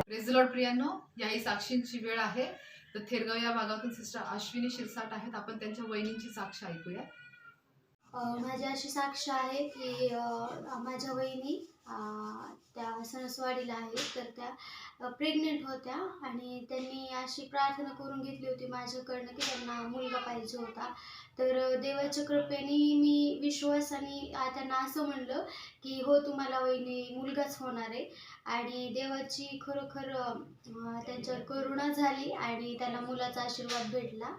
Praise the Lord प्रियांनो, याही साक्षींची वेळ आहे. तर थेरगाव या भागातून सिस्टर अश्विनी शिरसाट आहेत. आपण त्यांच्या वहिनींची साक्ष ऐकूया. माझी अशी साक्ष आहे की माझ्या वहिनी त्या सणसवाडीला आहेत, तर त्या प्रेग्नेंट होत्या आणि त्यांनी अशी प्रार्थना करून घेतली होती माझ्याकडनं की त्यांना मुलगा पाहिजे होता. तर देवाच्या कृपेने मी विश्वासाने त्यांना असं म्हणलं की हो, तुम्हाला वहिनी मुलगाच होणार आहे. आणि देवाची खरोखर त्यांच्यावर करुणा झाली आणि त्यांना मुलाचा आशीर्वाद भेटला.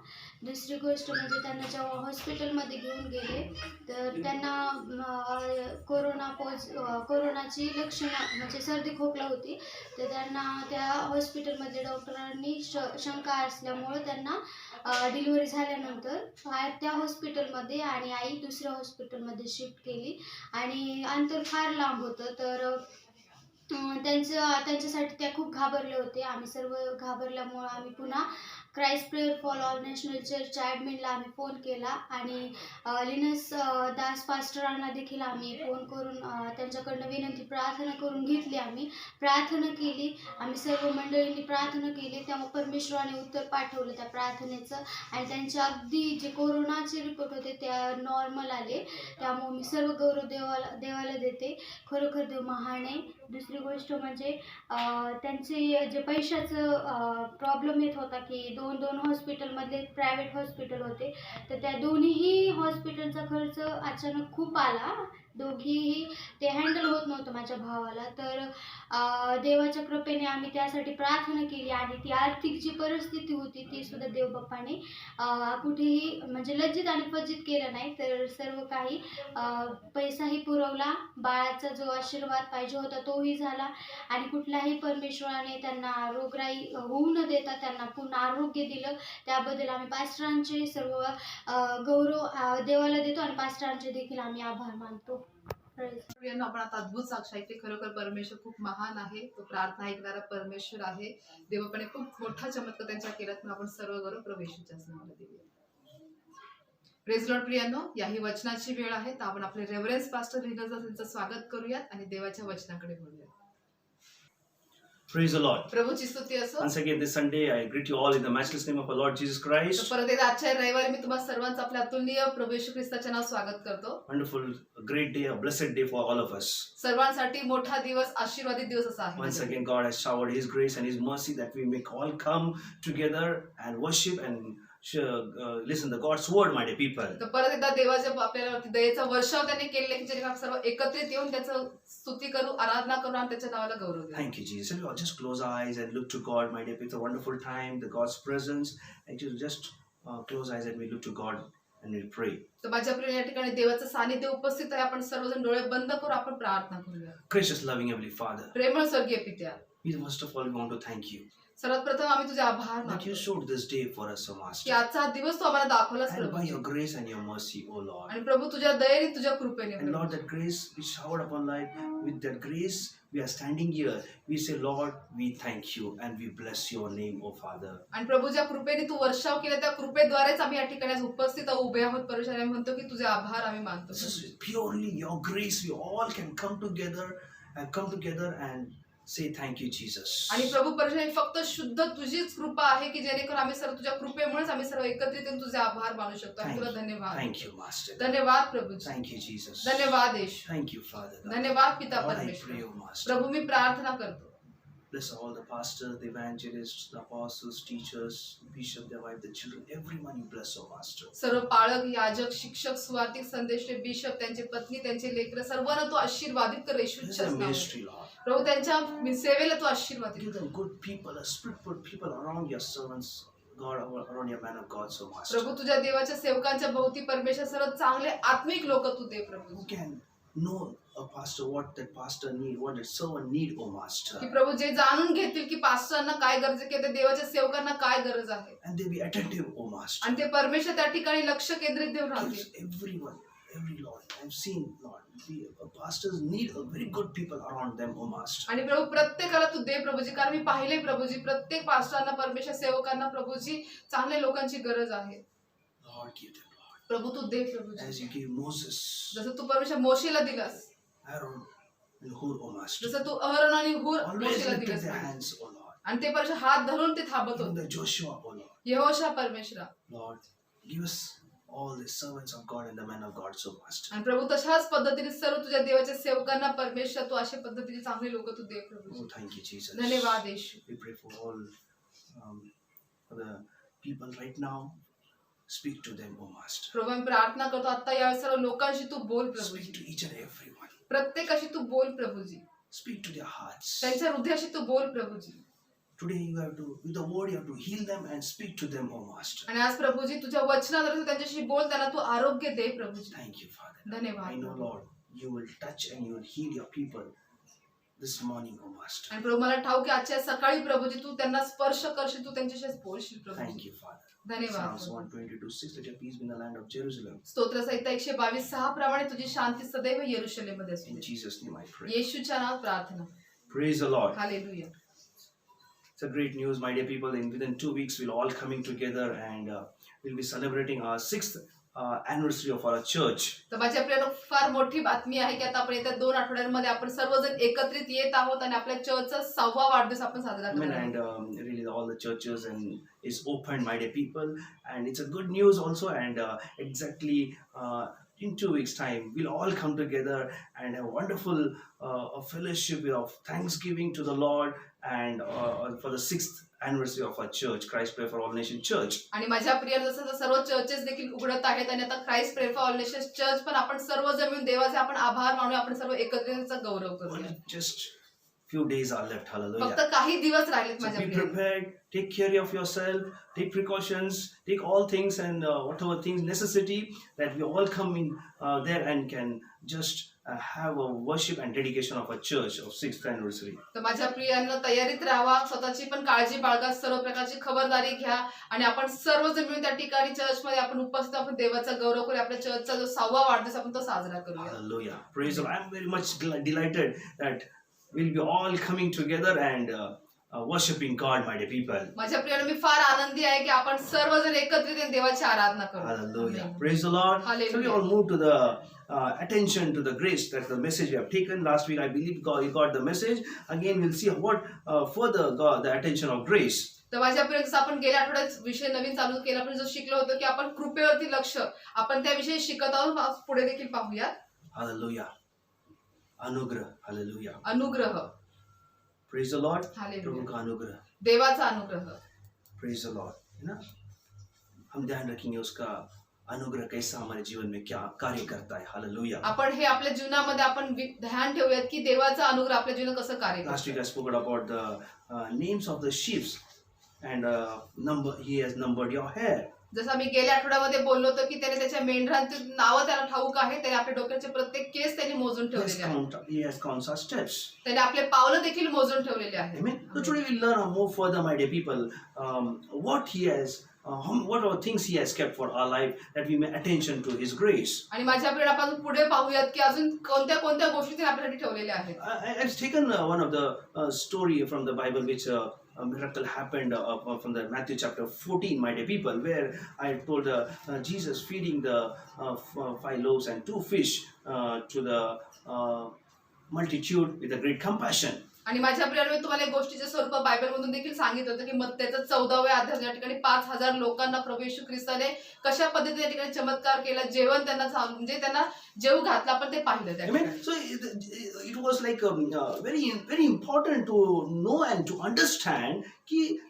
दुसरी गोष्ट म्हणजे त्यांना जेव्हा हॉस्पिटलमध्ये घेऊन गेले तर त्यांना कोरोनाची लक्षणं म्हणजे सर्दी खोकला होती. तर त्यांना त्या हॉस्पिटलमध्ये डॉक्टरांनी शंका असल्यामुळं त्यांना डिलिव्हरी झाल्यानंतर त्या हॉस्पिटलमध्ये आणि आई दुसऱ्या हॉस्पिटलमध्ये शिफ्ट केली आणि अंतर फार लांब होतं. तर त्यांच्यासाठी त्या खूप घाबरले होते. आम्ही सर्व घाबरल्यामुळं आम्ही पुन्हा Christ prayer for all national church ॲडमिनला आम्ही फोन केला आणि लिनस दास पास्टरांना देखील आम्ही फोन करून त्यांच्याकडनं विनंती प्रार्थना करून घेतली. आम्ही प्रार्थना केली, आम्ही सर्व मंडळींनी प्रार्थना केली. तेव्हा परमेश्वराने उत्तर पाठवलं त्या प्रार्थनेचं आणि त्यांचे अगदी जे कोरोनाचे रिपोर्ट होते त्या नॉर्मल आले. त्यामुळे मी सर्व गौरव देवाला देते. खरोखर देव महान आहे. दुसरी गोष्ट म्हणजे त्यांचे जे पैशाचं प्रॉब्लेम येत होता की दोन हॉस्पिटलमधले प्रायव्हेट हॉस्पिटल होते, तर त्या दोन्हीही हॉस्पिटलचा खर्च अचानक खूप आला. दोघीही ते हँडल होत नव्हतं माझ्या भावाला. तर देवाच्या कृपेने आम्ही त्यासाठी प्रार्थना केली आणि ती आर्थिक जी परिस्थिती होती ती सुद्धा देवबापाने कुठेही म्हणजे लज्जित आणि फज्जित केलं नाही. तर सर्व काही पैसाही पुरवला, बाळाचा जो आशीर्वाद पाहिजे होता तोही झाला आणि कुठल्याही परमेश्वराने त्यांना रोगराई होऊ न देता त्यांना पूर्ण आरोग्य दिलं. त्याबद्दल आम्ही पास्टरांचे सर्व गौरव देवाला देतो आणि पास्टरांचे देखील आम्ही आभार मानतो. आपण आता अद्भुत साक्ष ऐकली. खरोखर परमेश्वर खूप महान आहे. तो प्रार्थना ऐकणारा परमेश्वर आहे. देवापणे खूप मोठा चमत्कार त्यांच्या केल्यात. आपण सर्व गौरव प्रभू येशूच्या नावाला देऊया. प्रेज लॉर्ड प्रियांनो, याही वचनाची वेळ आहे. तर आपण आपले रेव्हरन्स पास्टर रिनलचं त्यांचं स्वागत करूयात आणि देवाच्या वचनाकडे बोलूयात. Praise the Lord. प्रभूची स्तुती असो. Once again this Sunday I greet you all in the matchless name of our Lord Jesus Christ. परत एकदा आजच्या रविवारी मी तुम्हा सर्वांचं आपल्या अतुलनीय प्रभू येशू ख्रिस्ताच्या नावात स्वागत करतो. Wonderful, a great day, a blessed day for all of us. सर्वांसाठी मोठा दिवस, आशीर्वादित दिवस असा आहे. Once again God has showered His grace and His mercy that we may all come together and worship and listen to God's word, my dear people. तर परत एकदा देवाच्या आपल्याला दयेचा वर्षाव त्यांनी केलेला की जेणेकरून सर्व एकत्रित येऊन त्याचं स्तुती करू, आराधना करू आणि त्याच्या नावाला गौरव देऊ. Thank you, Jesus. We all just close our eyes and look to God, my dear people. It's a wonderful time, the God's presence. And just close eyes and we look to God and we pray. तर माझ्या प्रिय, या ठिकाणी देवाचं सानिध्य उपस्थित आहे. आपण सर्वजण डोळे बंद करू, आपण प्रार्थना करूया. Gracious, loving Heavenly Father, प्रेमळ स्वर्गीय पित्या, we first of all want to thank you सर्वात प्रथम आम्ही तुझे आभार that मानतो you showed this day for us, O की Master. आजचा हा दिवस तू आम्हाला दाखवलास And by Prabhu. your grace and your mercy, O Lord. आणि प्रभू तुझ्या दयेने, तुझ्या कृपेने And Lord, that grace we showered upon life, with that grace we are standing here. We say, Lord, we thank you and we bless your name, O Father. आणि प्रभू ज्या कृपेने तू वर्षाव केला त्या कृपेद्वारेच आम्ही या ठिकाणी आज उपस्थित आहोत, उभे आहोत. परमेश्वर आम्ही म्हणतो की तुझे आभार आम्ही मानतो. This is purely your grace. We all can come together and say thank you, Jesus. आणि प्रभू परमेश्वर, फक्त शुद्ध तुझीच कृपा आहे की जेणेकरून आम्ही सर्व तुझ्या कृपेमुळेच आम्ही सर्व एकत्रित येऊन तुझे आभार मानू शकतो. आणि तुला धन्यवाद. Thank you, Master. धन्यवाद प्रभू. Thank you, Jesus. धन्यवाद येशू. Thank you, Father. धन्यवाद पिता Lord, I परमेश्वर. pray, O Master. प्रभू मी प्रार्थना करतो. Bless all the pastors, the evangelists, the apostles, teachers, bishop, their wife, the children, everyone you bless, O Master. सर्व पाळक, याजक, शिक्षक, सुवार्तिक, संदेश, बिशप, त्यांचे पत्नी, त्यांचे लेकरं सर्वांना तू आशीर्वादित कर Bless येशूच्या the नावात. ministry, Lord. प्रभू त्यांच्या सेवेला तू आशीर्वादित Give कर. them good people, a spirit-filled people around your servants, God, around your man of God, so Master. प्रभू तुझ्या देवाच्या सेवकांच्या भोवती परमेश्वर सर्व चांगले आत्मिक लोक तू दे प्रभू. Who can know a pastor, what that pastor need, what that servant need, O Master. की प्रभू जे जाणून घेतील की पास्टरांना काय गरज आहे, की त्या देवाच्या सेवकांना काय गरज आहे, And they be attentive, O Master. आणि ते परमेश्वर त्या ठिकाणी लक्ष केंद्रित देऊन Gives राहतील. everyone, every Lord. I've seen, Lord, pastors need a very good people around them, O Master. आणि प्रभू प्रत्येकाला तू दे प्रभूजी, कारण मी पाहिले प्रभूजी प्रत्येक पास्टरांना, परमेश्वर सेवकांना प्रभूजी चांगल्या लोकांची गरज आहे. Lord, give them, Lord. Prabhu Tu they Prabhuji, As you gave Moses, जसं तू परमेश्वर मोशेला दिलास, Aaron, and Hur, O master. जसं तू अहरोन आणि हूर Always मोशेला lifted दिलंस their Prabhu. hands, O Lord. आणि ते परमेश्वर हात धरून ते थांबत Even होते. the Joshua, O Lord. यहोशा परमेश्वरा. Lord, give us all the servants of God and the men of God, so master. आणि प्रभू तशाच पद्धतीने सर्व तुझ्या देवाच्या सेवकांना परमेश्वर तू अशा पद्धतीने चांगली लोक तू दे प्रभू. Oh, thank you, Jesus. धन्यवाद येशू. We pray for all, for the people right now. Speak to them, O master. प्रभू आम्ही प्रार्थना करतो आता या सर्व लोकांशी तू बोल Speak Prabhuji. to each and everyone. प्रत्येकाशी तू बोल Prabhuji. Speak to their hearts. त्यांच्या हृदयाशी तू बोल Prabhuji. Today you have to, with the word, you have to heal them and speak to them, O master. आणि आज प्रभूजी तुझ्या वचनाद्वारे तू त्यांच्याशी बोल, त्यांना तू आरोग्य दे प्रभूजी. Thank you, Father. धन्यवाद I know, Prabhu. Lord, you will touch and you will heal your people this morning, O master. आणि प्रभू मला ठाऊक आहे आजच्या सकाळी प्रभूजी तू त्यांना स्पर्श करशील, तू त्यांच्याशी बोलशील Thank प्रभूजी. you, Father. धन्यवाद Psalms Prabhu. 122:6, let your peace be in the land of Jerusalem. स्तोत्रसंहिता 122:6 प्रमाणे तुझी शांती सदैव यरूशलेममध्ये असू In they. Jesus' name I pray. येशूच्या नावात प्रार्थना. Praise the Lord. Hallelujah. It's a great news, my dear people. Within 2 weeks, we'll all coming together and we'll be celebrating our 6th anniversary of our church. तर माझ्या प्रियानो फार मोठी बातमी आहे की आता आपण येत्या 2 आठवड्यांमध्ये आपण सर्वजण एकत्रित येत आहोत आणि आपल्या चर्चचा 6वा वाढदिवस आपण साजरा Amen. करणार And आहोत. really, all the churches and is opened, my dear people. And it's a good news also. And exactly in 2 weeks' time, we'll all come together and have a wonderful a fellowship of thanksgiving to the Lord and for the 6th anniversary of our church, Christ Prayer for All Nation Church. आणि माझ्या प्रिय जसं सर्व चर्चेस देखील उघडत आहेत आणि आता Christ prayer for all nations church पण आपण सर्व जमीन देवाचे आपण आभार मानूया, आपण सर्व एकत्रितचा गौरव करूया. Only just few days are left. फक्त Hallelujah. काही दिवस राहिलेत So माझ्या be प्रिय. prepared, take care of yourself, take precautions, take all things and whatever things necessity that we all come in there and can just have a worship and dedication of a church of 6th anniversary. तर माझ्या प्रियांना तयारीत राहावा, स्वतःची पण काळजी बाळगा, सर्व प्रकारची खबरदारी घ्या आणि आपण सर्वजण मिळून त्या ठिकाणी चर्चमध्ये आपण उपस्थित आपण देवाचा गौरव करूया. आपल्या चर्चचा जो 6वा वाढदिवस आपण तो साजरा करूया. Hallelujah. Praise the Lord. I'm very much delighted that we'll be all coming together and worshiping God, my dear people. माझ्या प्रियांना मी फार आनंदी आहे की आपण सर्वजण एकत्रित येऊन देवाची आराधना करू. Hallelujah. Amen. Praise the Lord. Hallelujah. So we all move to the attention to the grace. That's the message we have taken last week. I believe you got the message. Again, we'll see what further got the attention of grace. तर माझ्या प्रिय जसं आपण गेल्या आठवड्यात विषय नवीन चालू केला, आपण जो शिकलो होतो की आपण कृपेवरती लक्ष आपण त्याविषयी शिकत आहोत. आज पुढे देखील पाहूया. Hallelujah. Anugrah. Hallelujah. अनुग्रह. Praise the Lord. Hallelujah. प्रभु का अनुग्रह. देवाचा अनुग्रह. Praise the Lord. है ना? हम ध्यान रखेंगे उसका अनुग्रह कैसा हमारे जीवन में क्या कार्य करता है. Hallelujah. आपण हे आपल्या जीवनामध्ये आपण ध्यान ठेवूयात की देवाचा अनुग्रह आपल्या जीवनात कसं कार्य Last week करतो. I spoke about the names of the sheep and he has numbered your hair. जसं आम्ही गेल्या आठवड्यामध्ये बोललो होतो की त्याने त्याच्या मेंढरांची नावं त्याला ठाऊक आहे, त्याने आपल्या डोक्याचे प्रत्येक केस त्यांनी मोजून ठेवलेले आहेत. He has counts our steps. त्याने आपले पावलं देखील मोजून ठेवलेले आहेत. Amen. So today we learn more further, my dear people, what he has, what are things he has kept for our life that we may attention to his grace. आणि माझ्या प्रिय आपण पुढे पाहूयात की अजून कोणत्या कोणत्या गोष्टी त्याने आपल्यासाठी ठेवलेल्या आहेत. I've taken one of the story from the Bible which a miracle happened from the Matthew chapter 14, my dear people, where I told Jesus feeding the 5 loaves and 2 fish to the multitude with a great compassion. आणि माझ्या प्रियांनो मी तुम्हाला एक गोष्टीचे स्वरूप बायबलमधून देखील सांगितलं होतं की मत्तेचा 14व्या अध्याय या ठिकाणी 5000 लोकांना प्रभू येशू ख्रिस्ताने कशा पद्धतीने या ठिकाणी चमत्कार केला, जेवण त्यांना म्हणजे त्यांना जेव घातला आपण ते पाहिलं त्या Amen. ठिकाणी. So it was like very important to know and to understand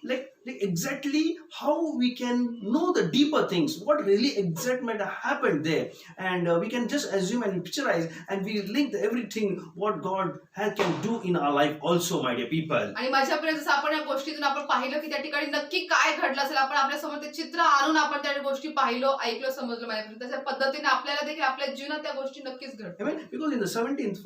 like exactly how we can know the deeper things, what really exact might have happened there, and we can just assume and picturize and we link everything what God can do in our life also, my dear people. आणि माझ्या प्रिय जसं आपण या गोष्टीतून आपण पाहिलं की त्या ठिकाणी नक्की काय घडलं असेल, आपण आपल्या समोर ते चित्र आणून आपण त्या गोष्टी पाहिलो, ऐकलो, समजलो. माझ्या प्रिय तशा पद्धतीने आपल्याला देखील आपल्या जीवनात त्या गोष्टी नक्कीच घडतात. Amen. Because in the 17th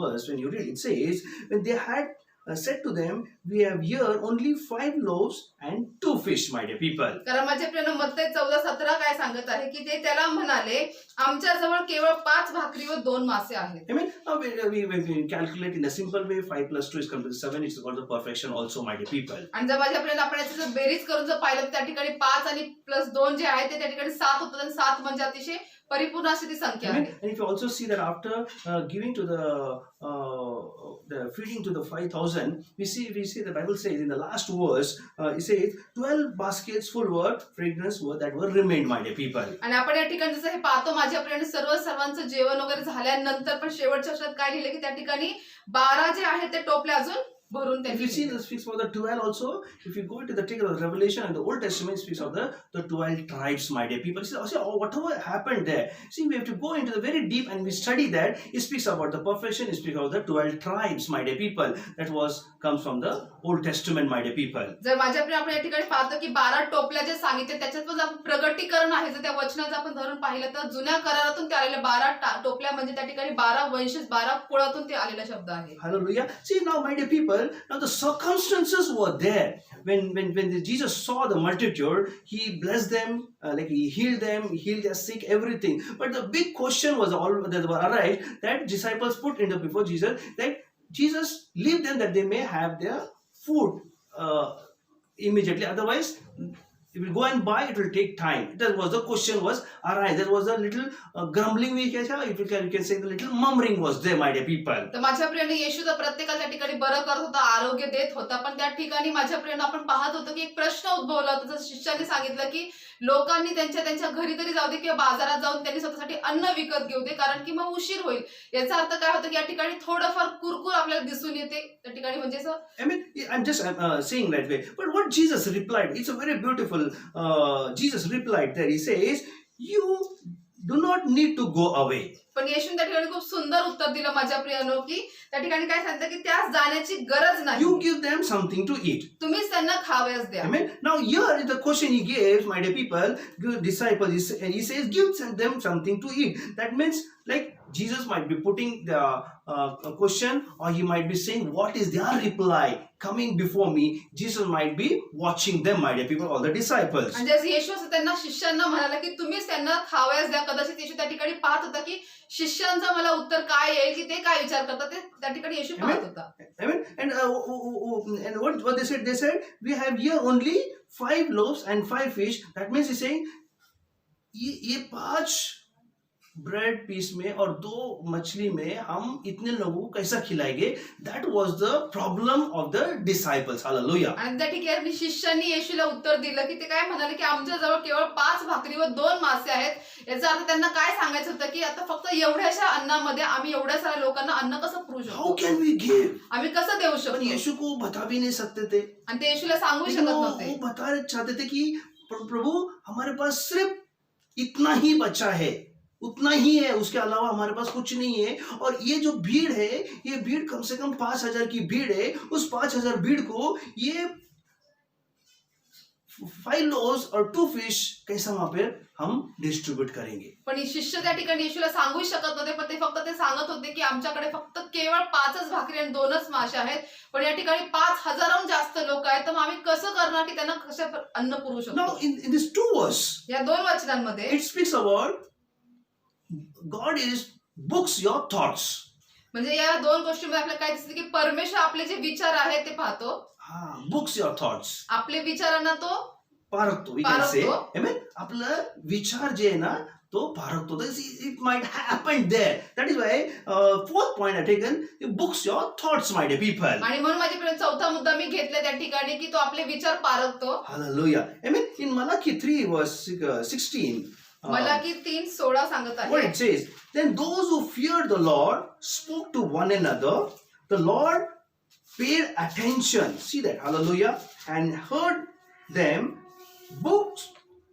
verse, when you read, it says, when they had said to them, we have here only 5 loaves and 2 fish, my dear people. कारण माझ्या प्रिय मत्ते 14:17 काय सांगत आहे की ते त्याला म्हणाले, आमच्या जवळ केवळ 5 भाकरी व 2 मासे आहेत. Amen. Now when we calculate in a simple way, 5 plus 2 is come to 7. It's called the perfection also, my dear people. आणि जर माझ्या प्रिय आपण याचं बेरीज करून जर पाहिलं तर त्या ठिकाणी 5 आणि +2 जे आहे ते त्या ठिकाणी 7 होतात आणि 7 म्हणजे अतिशय परिपूर्ण अशी ती संख्या Amen. आहे. And if you also see that after giving to the feeding to the 5,000, we see the Bible says in the last verse, it says 12 baskets full were fragrance were that were remained, my dear people. आणि आपण या ठिकाणी जसं हे पाहतो माझ्या प्रियाने सर्वांचं जेवण वगैरे झाल्यानंतर पण शेवटच्या अक्षरात काय लिहिलं की त्या ठिकाणी 12 जे आहेत ते टोपले अजून भरून If you त्यांनी see this speaks about the 12 also, if you go into the take of the Revelation and the Old Testament speaks of the 12 tribes, my dear people. See, whatever happened there. See, we have to go into the very deep and we study that. It speaks about the perfection. It speaks about the 12 tribes, my dear people. That comes from the Old Testament, my dear people. जर माझ्या प्रिय आपण या ठिकाणी पाहतो की 12 टोपल्या जे सांगितले त्याच्यात पण आपण प्रगटीकरण आहे जर त्या वचनाचं आपण धरून पाहिलं तर जुन्या करारातून ते आलेले 12 टोपल्या म्हणजे त्या ठिकाणी 12 वंशज 12 कुळातून ते आलेला शब्द आहे. Hallelujah. See now, my dear people, now the circumstances were there. When Jesus saw the multitude, he blessed them, like he healed them, he healed their sick, everything. But the big question was that were arrived that disciples put into before Jesus, that Jesus leave them that they may have their food immediately. Otherwise, if you go and buy, it will take time. That was the question was arise. There was a little grumbling, we can say, if you can say the little murmuring was there, my dear people. तर माझ्या प्रियाने येशू तर प्रत्येकाच्या ठिकाणी बरं करत होता आरोग्य देत होता पण त्या ठिकाणी माझ्या प्रियाने आपण पाहत होतो की एक प्रश्न उद्भवला होता जसं शिष्याने सांगितलं की लोकांनी त्यांच्या घरी तरी जाऊ दे किंवा बाजारात जाऊन त्यांनी स्वतःसाठी अन्न विकत घेऊ दे कारण की मग उशीर होईल. याचा अर्थ काय होतं की या ठिकाणी थोडंफार कुरकुर आपल्याला दिसून येते त्या ठिकाणी म्हणजे I mean, I'm just saying that way. But what Jesus replied, it's a very beautiful. Jesus replied there. He says, "You do not need to go away." पण येशूने त्या ठिकाणी खूप सुंदर उत्तर दिलं माझ्या प्रियानो की त्या ठिकाणी काय सांगतं की त्यास जाण्याची गरज नाही. You give them something to eat. तुम्हीच त्यांना खावयास द्या. Amen. Now here is the question he gives, my dear people, disciples, and he says, give them something to eat. That means like Jesus might be putting the question, or he might be saying, what is their reply coming before me? Jesus might be watching them, my dear people, all the disciples. म्हणजे येशू असं त्यांना शिष्यांना म्हणाला की तुम्हीच त्यांना खावयास द्या. कदाचित येशू त्या ठिकाणी पाहत होता की शिष्यांचं मला उत्तर काय येईल की ते काय विचार करतात ते त्या ठिकाणी येशू पाहत होता. Amen. And what they said? They said, we have here only 5 loaves and 5 fish. That means he's saying, ये 5 ब्रेड पीस में और 2 मछली में हम इतने लोगों को कैसा खिलाएंगे? That was the problem of the disciples. Hallelujah. आणि त्या ठिकाणी शिष्यांनी येशूला उत्तर दिलं की ते काय म्हणाले की आमच्या जवळ केवळ 5 भाकरी व 2 मासे आहेत. याचा अर्थ त्यांना काय सांगायचं होतं की आता फक्त एवढ्याशा अन्नामध्ये आम्ही एवढ्या साऱ्या लोकांना अन्न कसं पुरवू How शकतो can we give? आम्ही कसं देऊ पण शकतो. यीशु को बता भी नहीं सकते थे. आणि ते येशूला सांगू लेकिन शकत वो नव्हते. बताना चाहते थे कि प्रभु हमारे पास सिर्फ इतना ही बचा है, उतना ही है, उसके अलावा हमारे पास कुछ नहीं है. और ये जो भीड़ है, ये भीड़ कम से कम 5,000 की भीड़ है. उस 5,000 भीड़ को ये 5 loaves और 2 fish कैसा वहां पे हम डिस्ट्रीब्यूट करेंगे. पण शिष्य त्या ठिकाणी येशूला सांगू शकत नव्हते पण ते फक्त ते सांगत होते की आमच्याकडे फक्त केवळ 5च भाकरी आणि 2च मासे आहेत. पण या ठिकाणी 5,000हून जास्त लोक आहेत तर मग आम्ही कसं करणार की त्यांना कसं अन्न पुरवू Now शकतो. in these 2 verses, या 2 वचनांमध्ये it speaks about God is books your thoughts. म्हणजे या 2 गोष्टींमध्ये आपल्याला काय दिसतं की परमेश्वर आपले जे विचार आहेत ते पाहतो. Books your thoughts. आपले विचारांना तो पारखतो, we can say. पारखतो. Amen. आपलं विचार जे आहे ना तो पारखतो. It might happen there. That is why 4th point I taken, books your thoughts, my dear people. आणि म्हणून माझे प्रिय 4था मुद्दा मी घेतला त्या ठिकाणी की तो आपले विचार पारखतो. Hallelujah. Amen. In Malachi 3 verse 16. Malachi 3:16 सांगत What आहे. it says, then those who feared the Lord spoke to one another. The Lord paid attention. See that, hallelujah, and heard them. Books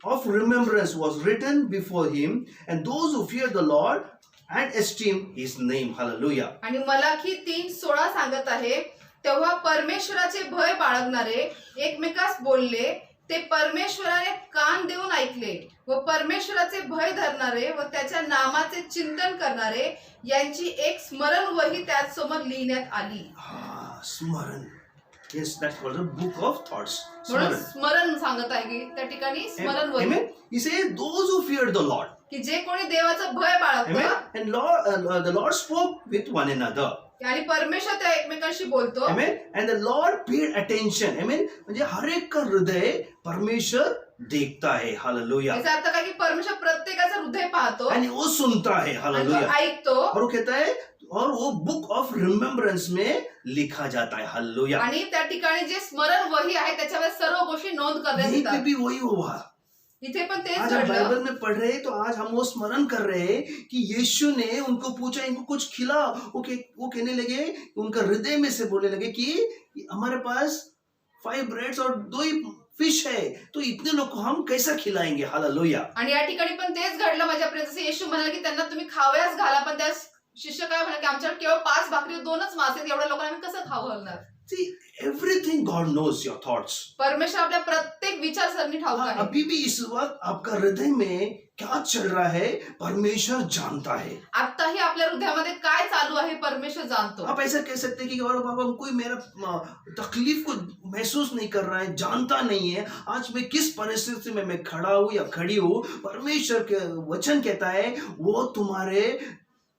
of remembrance was written before him, and those who feared the Lord and esteemed his name. Hallelujah. आणि मलाकी 3:16 सांगत आहे तेव्हा परमेश्वराचे भय बाळगणारे एकमेकास बोलले ते परमेश्वराने कान देऊन ऐकले व परमेश्वराचे भय धरणारे व त्याच्या नामाचे चिंतन करणारे यांची एक स्मरण वही त्यासमोर लिहिण्यात आली. स्मरण. Yes, that was a book of thoughts. म्हणून स्मरण सांगत आहे की त्या ठिकाणी स्मरण वही. Amen. He says those who feared the Lord. की जे कोणी देवाचं भय बाळगतं. Amen. And the Lord spoke with one another. आणि परमेश्वर त्या एकमेकांशी बोलतो. Amen. And the Lord paid attention. Amen. म्हणजे हर एक का हृदय परमेश्वर देखता है, हालेलुया, याचा अर्थ काय की परमेश्वर प्रत्येकाचं हृदय पाहतो यानी वो सुनता है, आणि तो हालेलुया, ऐकतो और वो कहता है, और वो बुक ऑफ रिमेम्बरेंस में लिखा जाता है, हालेलुया। आणि त्या ठिकाणी जे स्मरण वही आहे त्याच्यावर सर्व गोष्टी नोंद करण्यात यहीं पे येतात. भी वही हुआ। इथे पण तेच आज हम घडलं. बाइबल में पढ़ रहे हैं तो आज हम वो स्मरण कर रहे हैं कि यीशु ने उनको पूछा, इनको कुछ खिलाओ। वो कहने लगे, उनका हृदय में से बोलने लगे कि हमारे पास 5 ब्रेड्स और 2 ही फिश है, तो इतने लोग को हम कैसा खिलाएंगे, हालेलुया। आणि या ठिकाणी पण तेच घडलं माझ्या प्रिय. जसं येशू म्हणाले की त्यांना तुम्ही खावयास घाला, पण त्या शिष्य काय म्हणाले की आमच्याकडे केवळ 5 भाकरी 2च मासे आहेत, एवढ्या लोकांना आम्ही कसं खाऊ घालणार. See, everything God knows your thoughts. परमेश्वर आपल्या प्रत्येक विचारसरणी ठाऊक आहे. अभी भी इस वक्त आपका हृदय में क्या चल रहा है, परमेश्वर जानता है। आताही आपल्या हृदयामध्ये काय चालू आहे परमेश्वर जाणतो. आप ऐसा कह सकते हैं कि अरे बाबा, कोई मेरा तकलीफ को महसूस नहीं कर रहा है, जानता नहीं है आज मैं किस परिस्थिति में मैं खड़ा हूं या खड़ी हूं। परमेश्वर के वचन कहता है वो तुम्हारे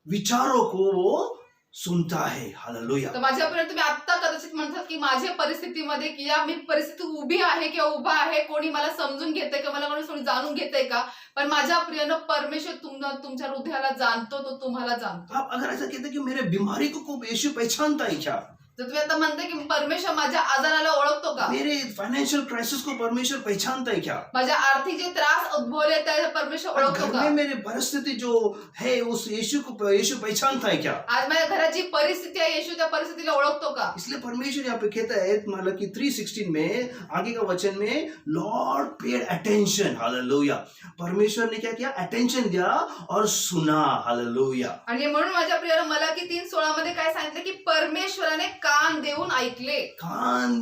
विचारों को वो सुनता है, हालेलुया। तर माझ्यापर्यंत तुम्ही आता कदाचित म्हणतात की माझ्या परिस्थितीमध्ये की या मी परिस्थिती उभी आहे किंवा उभा आहे, कोणी मला समजून घेतंय का, मला कोणी जाणून घेतंय का, पण माझ्या प्रियनं परमेश्वर तुमच्या हृदयाला जाणतो, तो तुम्हाला जाणतो. आप अगर ऐसा कहते हैं कि मेरे बीमारी को यीशु पहचानता है क्या, जर तुम्ही आता म्हणताय की परमेश्वर माझ्या आजाराला ओळखतो का, मेरे फाइनेंशियल क्राइसिस को परमेश्वर पहचानता है क्या, माझ्या आर्थिक जे त्रास उद्भवले त्या परमेश्वर ओळखतो घर का, में मेरी परिस्थिति जो है उस यीशु पहचानता है क्या। आज माझ्या घरात जी परिस्थिती आहे येशू त्या परिस्थितीला ओळखतो का. इसलिए परमेश्वर यहाँ पे कहता है मतलब कि 3:16 में आगे का वचन में, लॉर्ड पेड अटेंशन, हालेलुया। परमेश्वर ने क्या किया, अटेंशन दिया और सुना, हालेलुया। आणि म्हणून माझ्या प्रियानं मला की 3:16 मध्ये काय सांगितलं की परमेश्वराने कान देऊन ऐकले. कान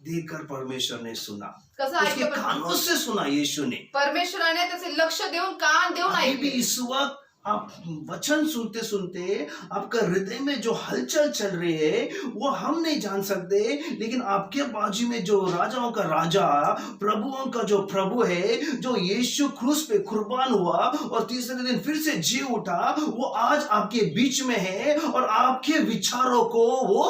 देकर परमेश्वर ने सुना, कसं उसके ऐकलं कानों से सुना यीशु ने। परमेश्वराने त्याचे लक्ष देऊन कान देऊन अभी भी ऐकले. इस वक्त आप वचन सुनते सुनते आपका हृदय में जो हलचल चल रही है वो हम नहीं जान सकते, लेकिन आपके बाजू में जो राजाओं का राजा, प्रभुओं का जो प्रभु है, जो यीशु क्रूस पे कुर्बान हुआ और तीसरे दिन फिर से जी उठा, वो आज आपके बीच में है और आपके विचारों को वो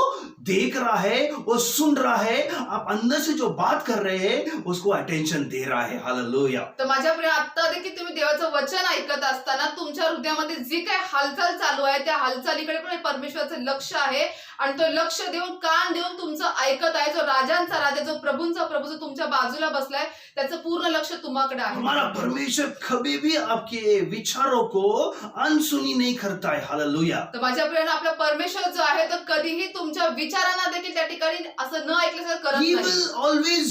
देख रहा है, वो सुन रहा है। आप अंदर से जो बात कर रहे हैं उसको अटेंशन दे रहा है, हालेलुया। तर माझ्या प्रिय, आता देखील तुम्ही देवाचं वचन ऐकत असताना तुमच्या हृदयामध्ये जी काय हालचाल चालू आहे त्या हालचालीकडे पण परमेश्वराचं लक्ष आहे आणि तो लक्ष देऊन कान देऊन तुमचं ऐकत आहे. जो राजांचा राजा, जो प्रभूंचा प्रभू, जो तुमच्या बाजूला बसलाय, त्याचं पूर्ण लक्ष तुम्हाकडे आहे. हमारा परमेश्वर कभी भी आपके विचारों को अनसुनी नहीं करता है, हालेलुया। तर माझ्या प्रियानं आपला परमेश्वर जो आहे तो कधीही तुमच्या विचारांना देखील त्या ठिकाणी असं न ऐकल्यासारखं करत He नाही. will always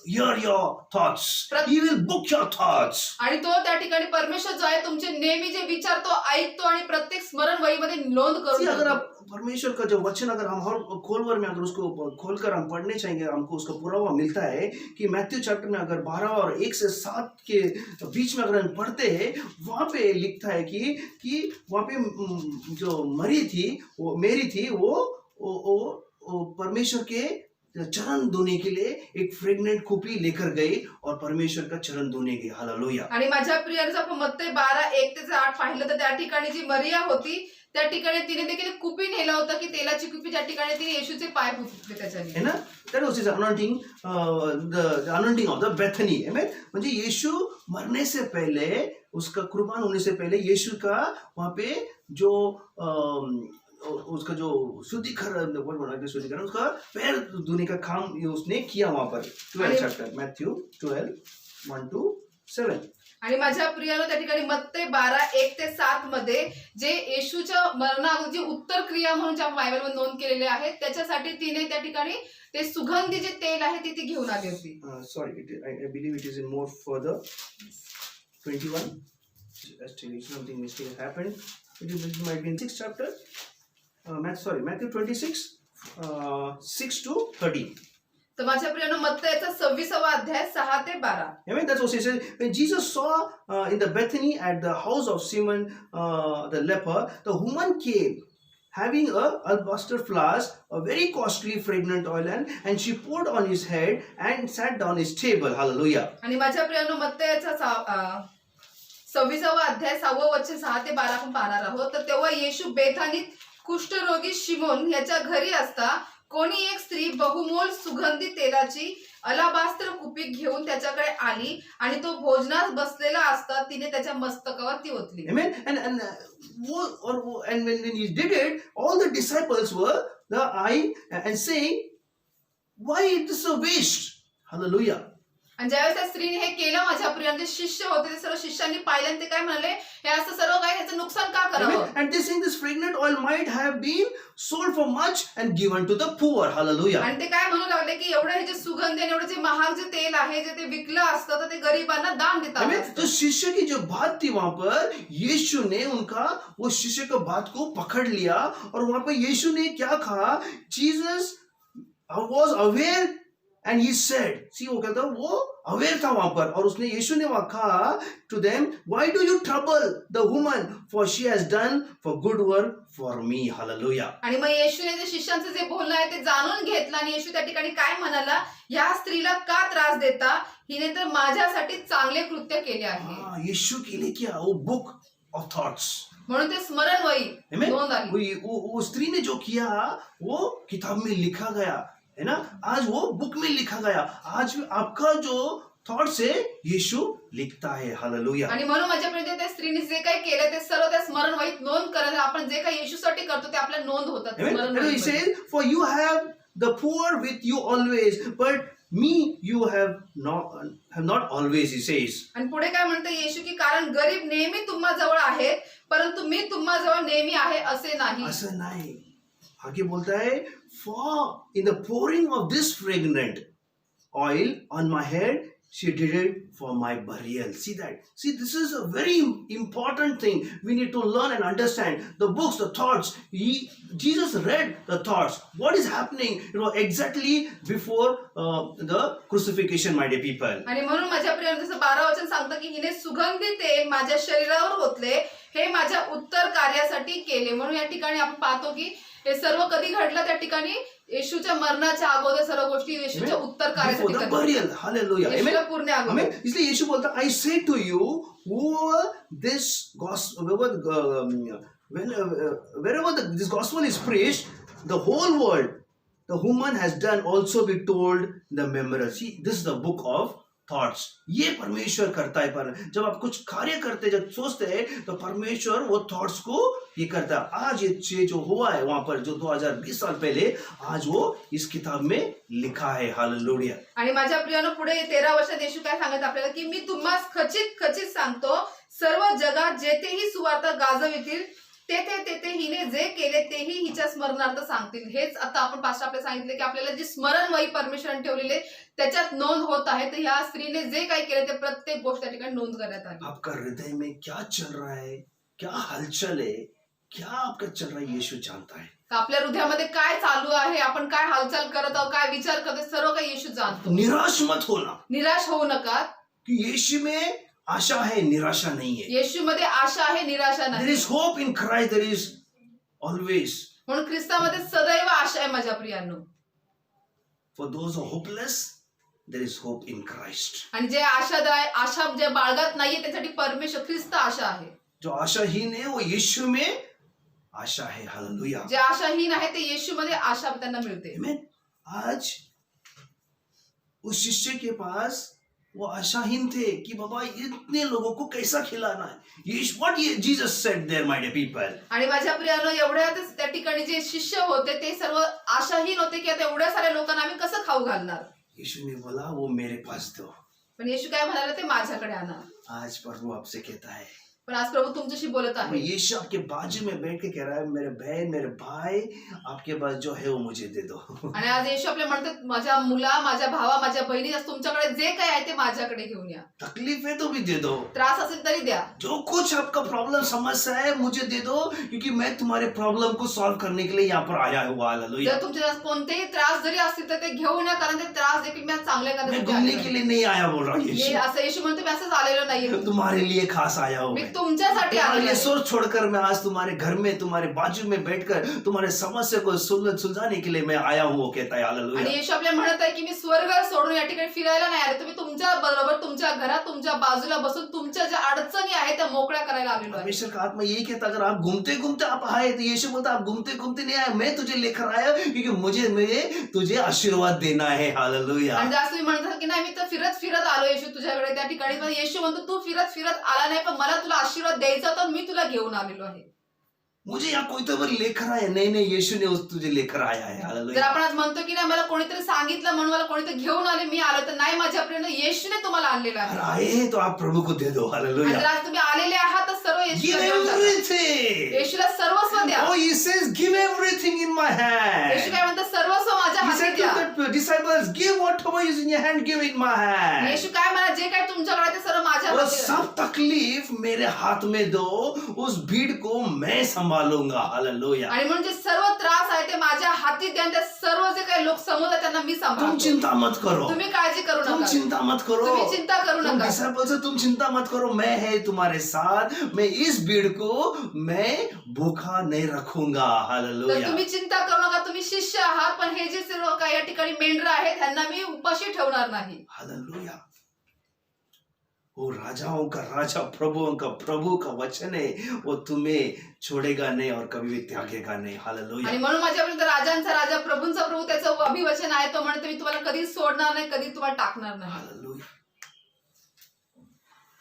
hear your thoughts. He will book your thoughts. आणि तो त्या ठिकाणी परमेश्वर जो आहे तुमचे नेहमी जे विचार तो ऐकतो आणि प्रत्येक स्मरण वहीमध्ये नोंद See, करून अगर ठेवतो. आप परमेश्वर का जो वचन अगर हम हर खोलवर में अगर उसको खोलकर हम पढ़ने चाहेंगे, हमको उसका पूरा हुआ मिलता है कि मैथ्यू चैप्टर में अगर 12 और 1 से 7 के बीच में अगर हम पढ़ते हैं, वहाँ पे लिखता है कि वहाँ पे जो मरी थी, वो मेरी थी, वो परमेश्वर के चरण धोने के लिए एक फ्रेगनेंट खोपड़ी लेकर गई और परमेश्वर का चरण धोने गई, हालेलुया। आणि माझ्या प्रियाचं आपण मत्ते 12:1-8 पाहिलं तर त्या ठिकाणी जी मरिया होती त्या ठिकाणी तिने देखील कुपी नेला होता की तेलाची कुपी, ज्या ठिकाणी तिने येशूचे पाय पुसले त्याच्याने. है ना, that was his anointing, the anointing of the Bethany, amen। म्हणजे यीशु मरने से पहले, उसका कुर्बान होने से पहले यीशु का वहाँ पे जो उसका जो शुद्धिकरण, उसका पैर धोने का काम उसने किया वहाँ पर। 12 चैप्टर, मैथ्यू 12:1-7। आणि माझ्या प्रियानं त्या ठिकाणी मत्ते 12:1-7 मध्ये जे येशूच्या मरणाअगोदर जी उत्तर क्रिया म्हणून ज्या बायबलमध्ये नोंद केलेले आहेत त्याच्यासाठी तिने त्या ठिकाणी ते सुगंधी जे तेल आहे ते ती घेऊन आली होती. Sorry, I believe it is in more further 21. Actually, something mistake has happened. It might be in 6th chapter. Matthew 26, 6-13. तर माझ्या प्रियानं मत्तेचा 26वा अध्याय 6 ते 12. Amen. That's what he says. When Jesus saw in the Bethany at the house of Simon the leper, the woman came having a alabaster flask, a very costly fragrant oil, and she poured on his head and sat down his table. Hallelujah. आणि माझ्या प्रियानं मत्तेचा 26वा अध्याय 6वं वचन 6 ते 12 आपण पाहणार आहोत. तर तेव्हा येशू बेथानीत कुष्ठरोगी शिमोन याच्या घरी असता कोणी एक स्त्री बहुमोल सुगंधी तेलाची अलाबास्त्र कुपी घेऊन त्याच्याकडे आली आणि तो भोजनास बसलेला असता तिने त्याच्या मस्तकावर ती ओतली. Amen. And when he did it, all the disciples were the eye and saying, why it is a waste? Hallelujah. आणि ज्यावेळेस त्या स्त्रीने हे केलं माझ्या प्रिय जे शिष्य होते ते सर्व शिष्यांनी पाहिलं आणि ते काय म्हणाले, हे असं सर्व काय, ह्याचं नुकसान का करावं. Amen. And they saying this fragrant oil might have been sold for much and given to the poor. Hallelujah. आणि ते काय म्हणू लागले की एवढं हे जे सुगंध आणि एवढं जे महाग जे तेल आहे जे ते विकलं असतं तर ते गरीबांना दान देतात. Amen. तो शिष्य की जो बात थी वहां पर यीशु ने उनका वो शिष्य का बात को पकड़ लिया और वहां पर यीशु ने क्या कहा, Jesus was aware and he said, see वो कहता वो अवेयर था वहां पर और उसने यीशु ने वहां कहा to them, why do you trouble the woman, for she has done for good work for me. Hallelujah. आणि मग येशूने जे शिष्यांचं जे बोलणं आहे ते जाणून घेतलं आणि येशू त्या ठिकाणी काय म्हणाला, या स्त्रीला का त्रास देता, हिने तर माझ्यासाठी चांगले कृत्य केले आहे. यीशु के लिए क्या, वो बुक ऑफ थॉट्स, म्हणून ते स्मरणवही नोंद आली. वो स्त्री ने जो किया वो किताब में लिखा गया है ना, आज वो बुक में लिखा गया. आज आपका जो थॉट्स है यीशु लिखता है. हालेलुया. आणि म्हणून माझ्यापर्यंत त्या स्त्रीने जे काही केलं ते सर्व त्या स्मरणवहीत नोंद करत, आपण जे काही येशूसाठी करतो ते आपल्या नोंद होतात He says, for you have the poor with you always, but me you have not always, he says. आणि पुढे काय म्हणतं येशू की कारण गरीब नेहमी तुम्हा जवळ आहेत परंतु मी तुम्हा जवळ नेहमी आहे असे नाही. असं नाही. आगे बोलता है, for in the pouring of this fragrant oil on my head, she did it for my burial. See that? See, this is a very important thing. We need to learn and understand the books, the thoughts. Jesus read the thoughts. What is happening? Exactly before the crucifixion, my dear people. आणि म्हणून माझ्या प्रिय जसं 12 वचन सांगतं की हिने सुगंधी तेल माझ्या शरीरावर ओतले, हे माझ्या उत्तर कार्यासाठी केले. म्हणून या ठिकाणी आपण पाहतो की हे सर्व कधी घडलं, त्या ठिकाणी येशूच्या मरणाच्या अगोदर सर्व गोष्टी येशूच्या उत्तर कार्यासाठी Before the burial. Hallelujah. येशूला पूर्ण Amen. अगोदर. इसलिए यीशु बोलता, I say to you, this gospel, wherever this gospel is preached, the whole world, the woman has done also be told the memorial. See, this is the book of thoughts. ये परमेश्वर करता है. पर जब आप कुछ कार्य करते, जब सोचते हैं तो परमेश्वर वो थॉट्स को ये करता है. आज ये जो हुआ है वहां पर जो 2020 साल पहले, आज वो इस किताब में लिखा है. हालेलुया. आणि माझ्या प्रियानं पुढे 13 वर्षात येशू काय सांगत आपल्याला की मी तुम्हाला खचित सांगतो, सर्व जगात जेथेही सुवार्ता गाजवितील तेथे हिने जे केले तेही हिच्या स्मरणार्थ सांगतील. हेच आता आपण पास्ट आपल्याला सांगितले की आपल्याला जी स्मरणवही परमेश्वराने ठेवलेले त्याच्यात नोंद होत आहे. तर ह्या स्त्रीने जे काही केले ते प्रत्येक गोष्ट त्या ठिकाणी नोंद करण्यात आली. आपका हृदय में क्या चल रहा है, क्या हलचल है, क्या आपका चल रहा है, यीशु जानता है. आपल्या हृदयामध्ये काय चालू आहे, आपण काय हालचाल करत आहोत, काय विचार करतो, सर्व काही येशू जाणतो. निराश मत होना, निराश होऊ नका. कि यीशु में आशा है, निराशा नहीं है. येशू मध्ये आशा आहे, निराशा There नाही. is hope in Christ. There is always. म्हणून ख्रिस्तामध्ये सदैव आशा आहे माझ्या प्रियांनो. For those who are hopeless, there is hope in Christ. आणि जे आशा जे बाळगत नाहीये त्यासाठी परमेश्वर ख्रिस्त आशा आहे. जो आशाहीन है वो यीशु में आशा है. हालेलुया. जे आशाहीन आहे ते येशू मध्ये आशा त्यांना मिळते. Amen. आज उस शिष्य के पास वो आशाहीन थे कि बाबा इतने लोगों को कैसा खिलाना है. What Jesus said there, my dear people. आणि माझ्या प्रियानो एवढ्यातच त्या ठिकाणी जे शिष्य होते ते सर्व आशाहीन होते की आता एवढ्या साऱ्या लोकांना आम्ही कसं खाऊ घालणार. यीशु ने बोला वो मेरे पास दो. पण येशू काय म्हणाले, ते माझ्याकडे आणा. आज प्रभु आपसे कहता है, पण आज प्रभू तुमच्याशी बोलत आहे. यीशु आपके बाजू में बैठ के कह रहा है, मेरे बहन मेरे भाई, आपके पास जो है वो मुझे दे दो. आणि आज येशू आपल्याला म्हणतात, माझ्या मुला, माझ्या भावा, माझ्या बहिणी, आज तुमच्याकडे जे काही आहे ते माझ्याकडे घेऊन या. तकलीफ है तो भी दे दो. त्रास असेल तरी द्या. जो कुछ आपका प्रॉब्लम समस्या है मुझे दे दो, क्योंकि मैं तुम्हारे प्रॉब्लम को सॉल्व करने के लिए यहाँ पर आया हुआ. हालेलुया. जर तुमच्या कोणतेही त्रास जरी असतील तर ते घेऊन या, कारण ते त्रास देखील मी आज चांगले मैं घूमने करण्यासाठी के लिए नहीं आया बोल रहा हूँ. असं येशू म्हणतो, मी असंच आलेलो नाहीये. तुम्हारे लिए खास आया हूँ. मी तुमच्यासाठी तुम्हारे आलेलो लिए आहे. सोच छोड़कर मैं आज तुम्हारे घर में तुम्हारे बाजू में बैठकर तुम्हारे समस्या को सुलझाने के लिए मैं आया हूँ, वो कहता है आणि हालेलुया. येशू आपल्याला म्हणत आहे की मी स्वर्ग सोडून या ठिकाणी फिरायला नाही आले, तुम्ही तुमच्या बरोबर तुमच्या घरात तुमच्या बाजूला बसून तुमच्या ज्या अडचणी आहेत त्या मोकळ्या करायला आलेलो आहे. परमेश्वर का आत्मा यही कहता, अगर आप घूमते घूमते आप आए तो यीशु बोलता आप घूमते घूमते नहीं आए, मैं तुझे लेकर आया क्योंकि मुझे तुझे आशीर्वाद देना है. हालेलुया. आणि जर तुम्ही म्हणतात की नाही मी तर फिरत फिरत आलो येशू तुझ्याकडे, त्या ठिकाणी पण येशू म्हणतो तू फिरत फिरत आला नाही, पण मला तुला आशीर्वाद द्यायचा होता, मी तुला घेऊन आलेलो आहे. मुझे यहाँ कोई तो लेकर आया, नहीं नहीं यीशु ने तुझे लेकर आया है. जर हालेलुया. आपण आज म्हणतो की नाही मला कोणीतरी सांगितलं म्हणून मला कोणीतरी घेऊन आले मी आलो, तर नाही, माझ्या प्रियने येशूने तुम्हाला आणलेलं अगर आहे. आए हैं तो आप प्रभु को दे दो. आणि हालेलुया. जर आज तुम्ही आलेले आहात तर सर्व Give येशूला देऊन टाका. everything. येशूला सर्वस्व द्या. Oh, he says, give everything in my Yeshu hand. काय म्हणतात, सर्वस्व माझ्या He हाती said to द्या. the disciples, give whatever is in your hand, give in my hand. येशू काय म्हणा, जे काय तुमच्याकडे ते सर्व माझ्या वो हाती द्या. सब तकलीफ मेरे हाथ में दो, उस भीड़ को मैं संभालूंगा. हालेलुया. आणि म्हणून जे सर्व त्रास आहे ते माझ्या हाती द्या. आणि त्या सर्व जे काही लोक समोर आहेत त्यांना मी तुम सांभाळतो. चिंता मत करो. तुम्ही काळजी करू तुम नका. चिंता मत करो. तुम्ही चिंता करू तुम नका. डिसाइपल से तुम चिंता मत करो, मैं है तुम्हारे साथ. मैं इस भीड़ को मैं भूखा नहीं रखूंगा. तर हालेलुया. तुम्ही चिंता करू नका, तुम्ही शिष्य आहात, पण हे जे सर्व काही या ठिकाणी मेंढरं आहेत त्यांना मी उपाशी ठेवणार नाही. हालेलुया. वो राजाओं का राजा प्रभुओं का प्रभु का वचन है, वो तुम्हें छोड़ेगा नहीं और कभी भी त्यागेगा नहीं. हालेलुया. आणि म्हणून माझ्यापर्यंत राजांचा राजा प्रभूंचा प्रभू त्याचं अभिवचन आहे, तो म्हणतो मी तुम्हाला कधी सोडणार नाही, कधी तुम्हाला टाकणार नाही. हालेलुया.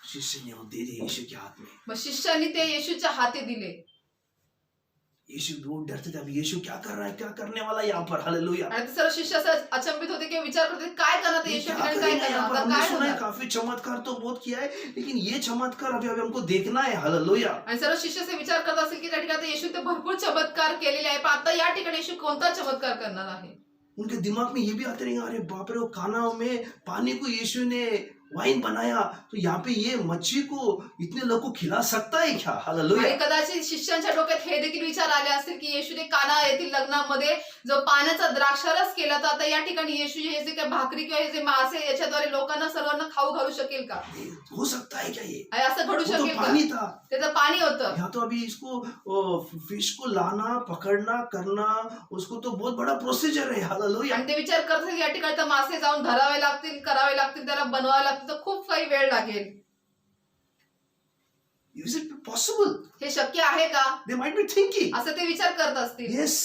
शिष्य ने वो दे दिए यीशु के हाथ में. मग शिष्यानी ते येशूच्या हाती दिले. यीशु वो डरते थे, अब यीशु क्या कर रहा है, क्या करने वाला है यहाँ पर. हालेलुया. आणि ते सर्व शिष्य असं अचंबित होते किंवा विचार करते काय करणार, ये येशू क्या ठिकाणी काय करेंगे यहाँ पर. करणार, हमने काय सुना है होणार. काफी चमत्कार तो बहुत किया है, लेकिन ये चमत्कार अभी अभी हमको देखना है. हालेलुया. आणि सर्व शिष्य असे विचार करत असेल की त्या ठिकाणी येशू ते भरपूर चमत्कार केलेले आहे, पण आता या ठिकाणी येशू कोणता चमत्कार करणार आहे. उनके दिमाग में ये भी आते रहेंगे, अरे बाप रे, वो काना में पानी को यीशु ने वाइन बनाया, तो यहाँ पे ये मच्छी को इतने लोगों को खिला सकता है क्या. हालेलुया. आणि कदाचित शिष्यांच्या डोक्यात हे देखील विचार आले असतील की येशूने काना येथील लग्नामध्ये जो पाण्याचा द्राक्षारस केला, तर आता या ठिकाणी येशू हे जे काही भाकरी किंवा हे जे मासे याच्याद्वारे लोकांना सर्वांना खाऊ घालू शकेल का, ये हो सकता है क्या ये. आणि असं घडू वो तो शकेल का. पानी था. त्याचं पाणी होतं. यहाँ तो अभी इसको फिश को लाना पकड़ना करना उसको तो बहुत बड़ा प्रोसीजर है. हालेलुया. आणि ते विचार करतात की या ठिकाणी तर मासे जाऊन धरावे लागतील, करावे लागतील, त्याला बनवावे लागतील, तर खूप काही वेळ लागेल. Is it possible? हे शक्य आहे का, They might be thinking. असं ते विचार करत असतील. Yes.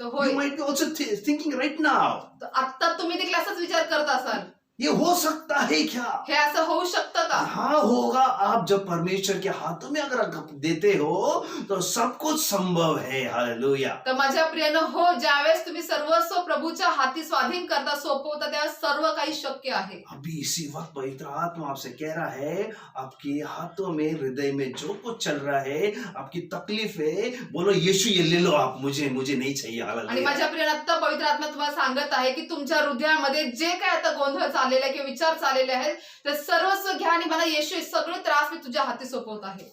तर You होय, might be also thinking right now. तर आता तुम्ही देखील असाच विचार करत असाल, ये हो सकता है क्या. हे असं होऊ शकतं का. हाँ होगा. आप जब परमेश्वर के हाथों में अगर आप देते हो तो सब कुछ संभव है. हालेलुया. तर माझ्या प्रियानं हो, ज्यावेळेस तुम्ही सर्वस्व प्रभूच्या हाती स्वाधीन करता, सोपवता, त्यावेळेस सर्व काही शक्य आहे. अभी इसी वक्त पवित्र आत्मा आपसे कह रहा है, आपके हाथों में हृदय में जो कुछ चल रहा है, आपकी तकलीफ है, बोलो यीशु ये ले लो आप, मुझे नहीं चाहिए. आणि हालेलुया. माझ्या प्रियानं आता पवित्र आत्मा तुम्हाला सांगत आहे की तुमच्या हृदयामध्ये जे काय आता गोंधळ चाललेला आहे किंवा विचार चाललेले आहेत, ते सर्वस्व घ्या आणि मला येशू हे सगळे त्रास मी तुझ्या हाती सोपवत आहे.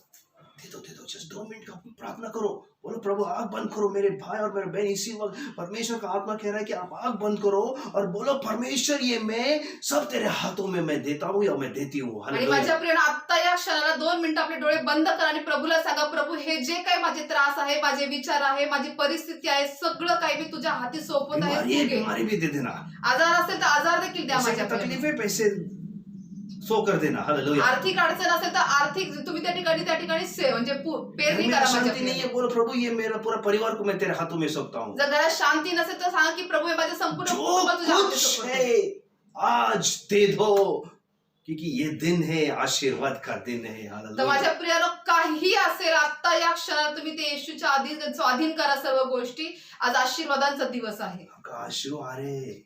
दे दो जस्ट 2 मिनट का प्रार्थना करो. बोलो प्रभु आग बंद करो. मेरे भाई और मेरे बहन इसी वक्त परमेश्वर का आत्मा कह रहा है कि आप आग बंद करो और बोलो परमेश्वर ये मैं सब तेरे हाथों में मैं देता हूँ या मैं देती हूँ. आणि हालेलुया. माझ्या प्रियानं आता या क्षणाला 2 मिनिटं आपले डोळे बंद करा आणि प्रभूला सांगा, प्रभू हे जे काही माझे त्रास आहे, माझे विचार आहे, माझी परिस्थिती आहे, सगळं काही मी तुझ्या हाती सोपवत आहे. तू घे. बीमारी भी दे देना. आजार असेल तर आजार देखील द्या पैसे माझ्या की तकलीफ प्रियानं. है, पैसे सो कर देना. हालेलुया. आर्थिक अडचण असेल तर आर्थिक तुम्ही त्या ठिकाणी म्हणजे पेरणी घर में करा शांति माझ्या नहीं है, प्रियानं. बोलो प्रभु ये मेरा पूरा परिवार को मैं तेरे हाथों में सौंपता हूँ. जर घरात शांती नसेल तर सांगा की प्रभू हे माझे संपूर्ण जो कुटुंब तुझ्या हाती कुछ सोपवते. है आज दे दो, क्योंकि ये दिन है आशीर्वाद का दिन है. तर हालेलुया. माझ्या प्रियानं काही असेल आता या क्षणात तुम्ही ते येशूच्या आधी स्वाधीन करा सर्व गोष्टी. आज आशीर्वादांचा दिवस आहे. आपका अश्रु आ रहे हैं,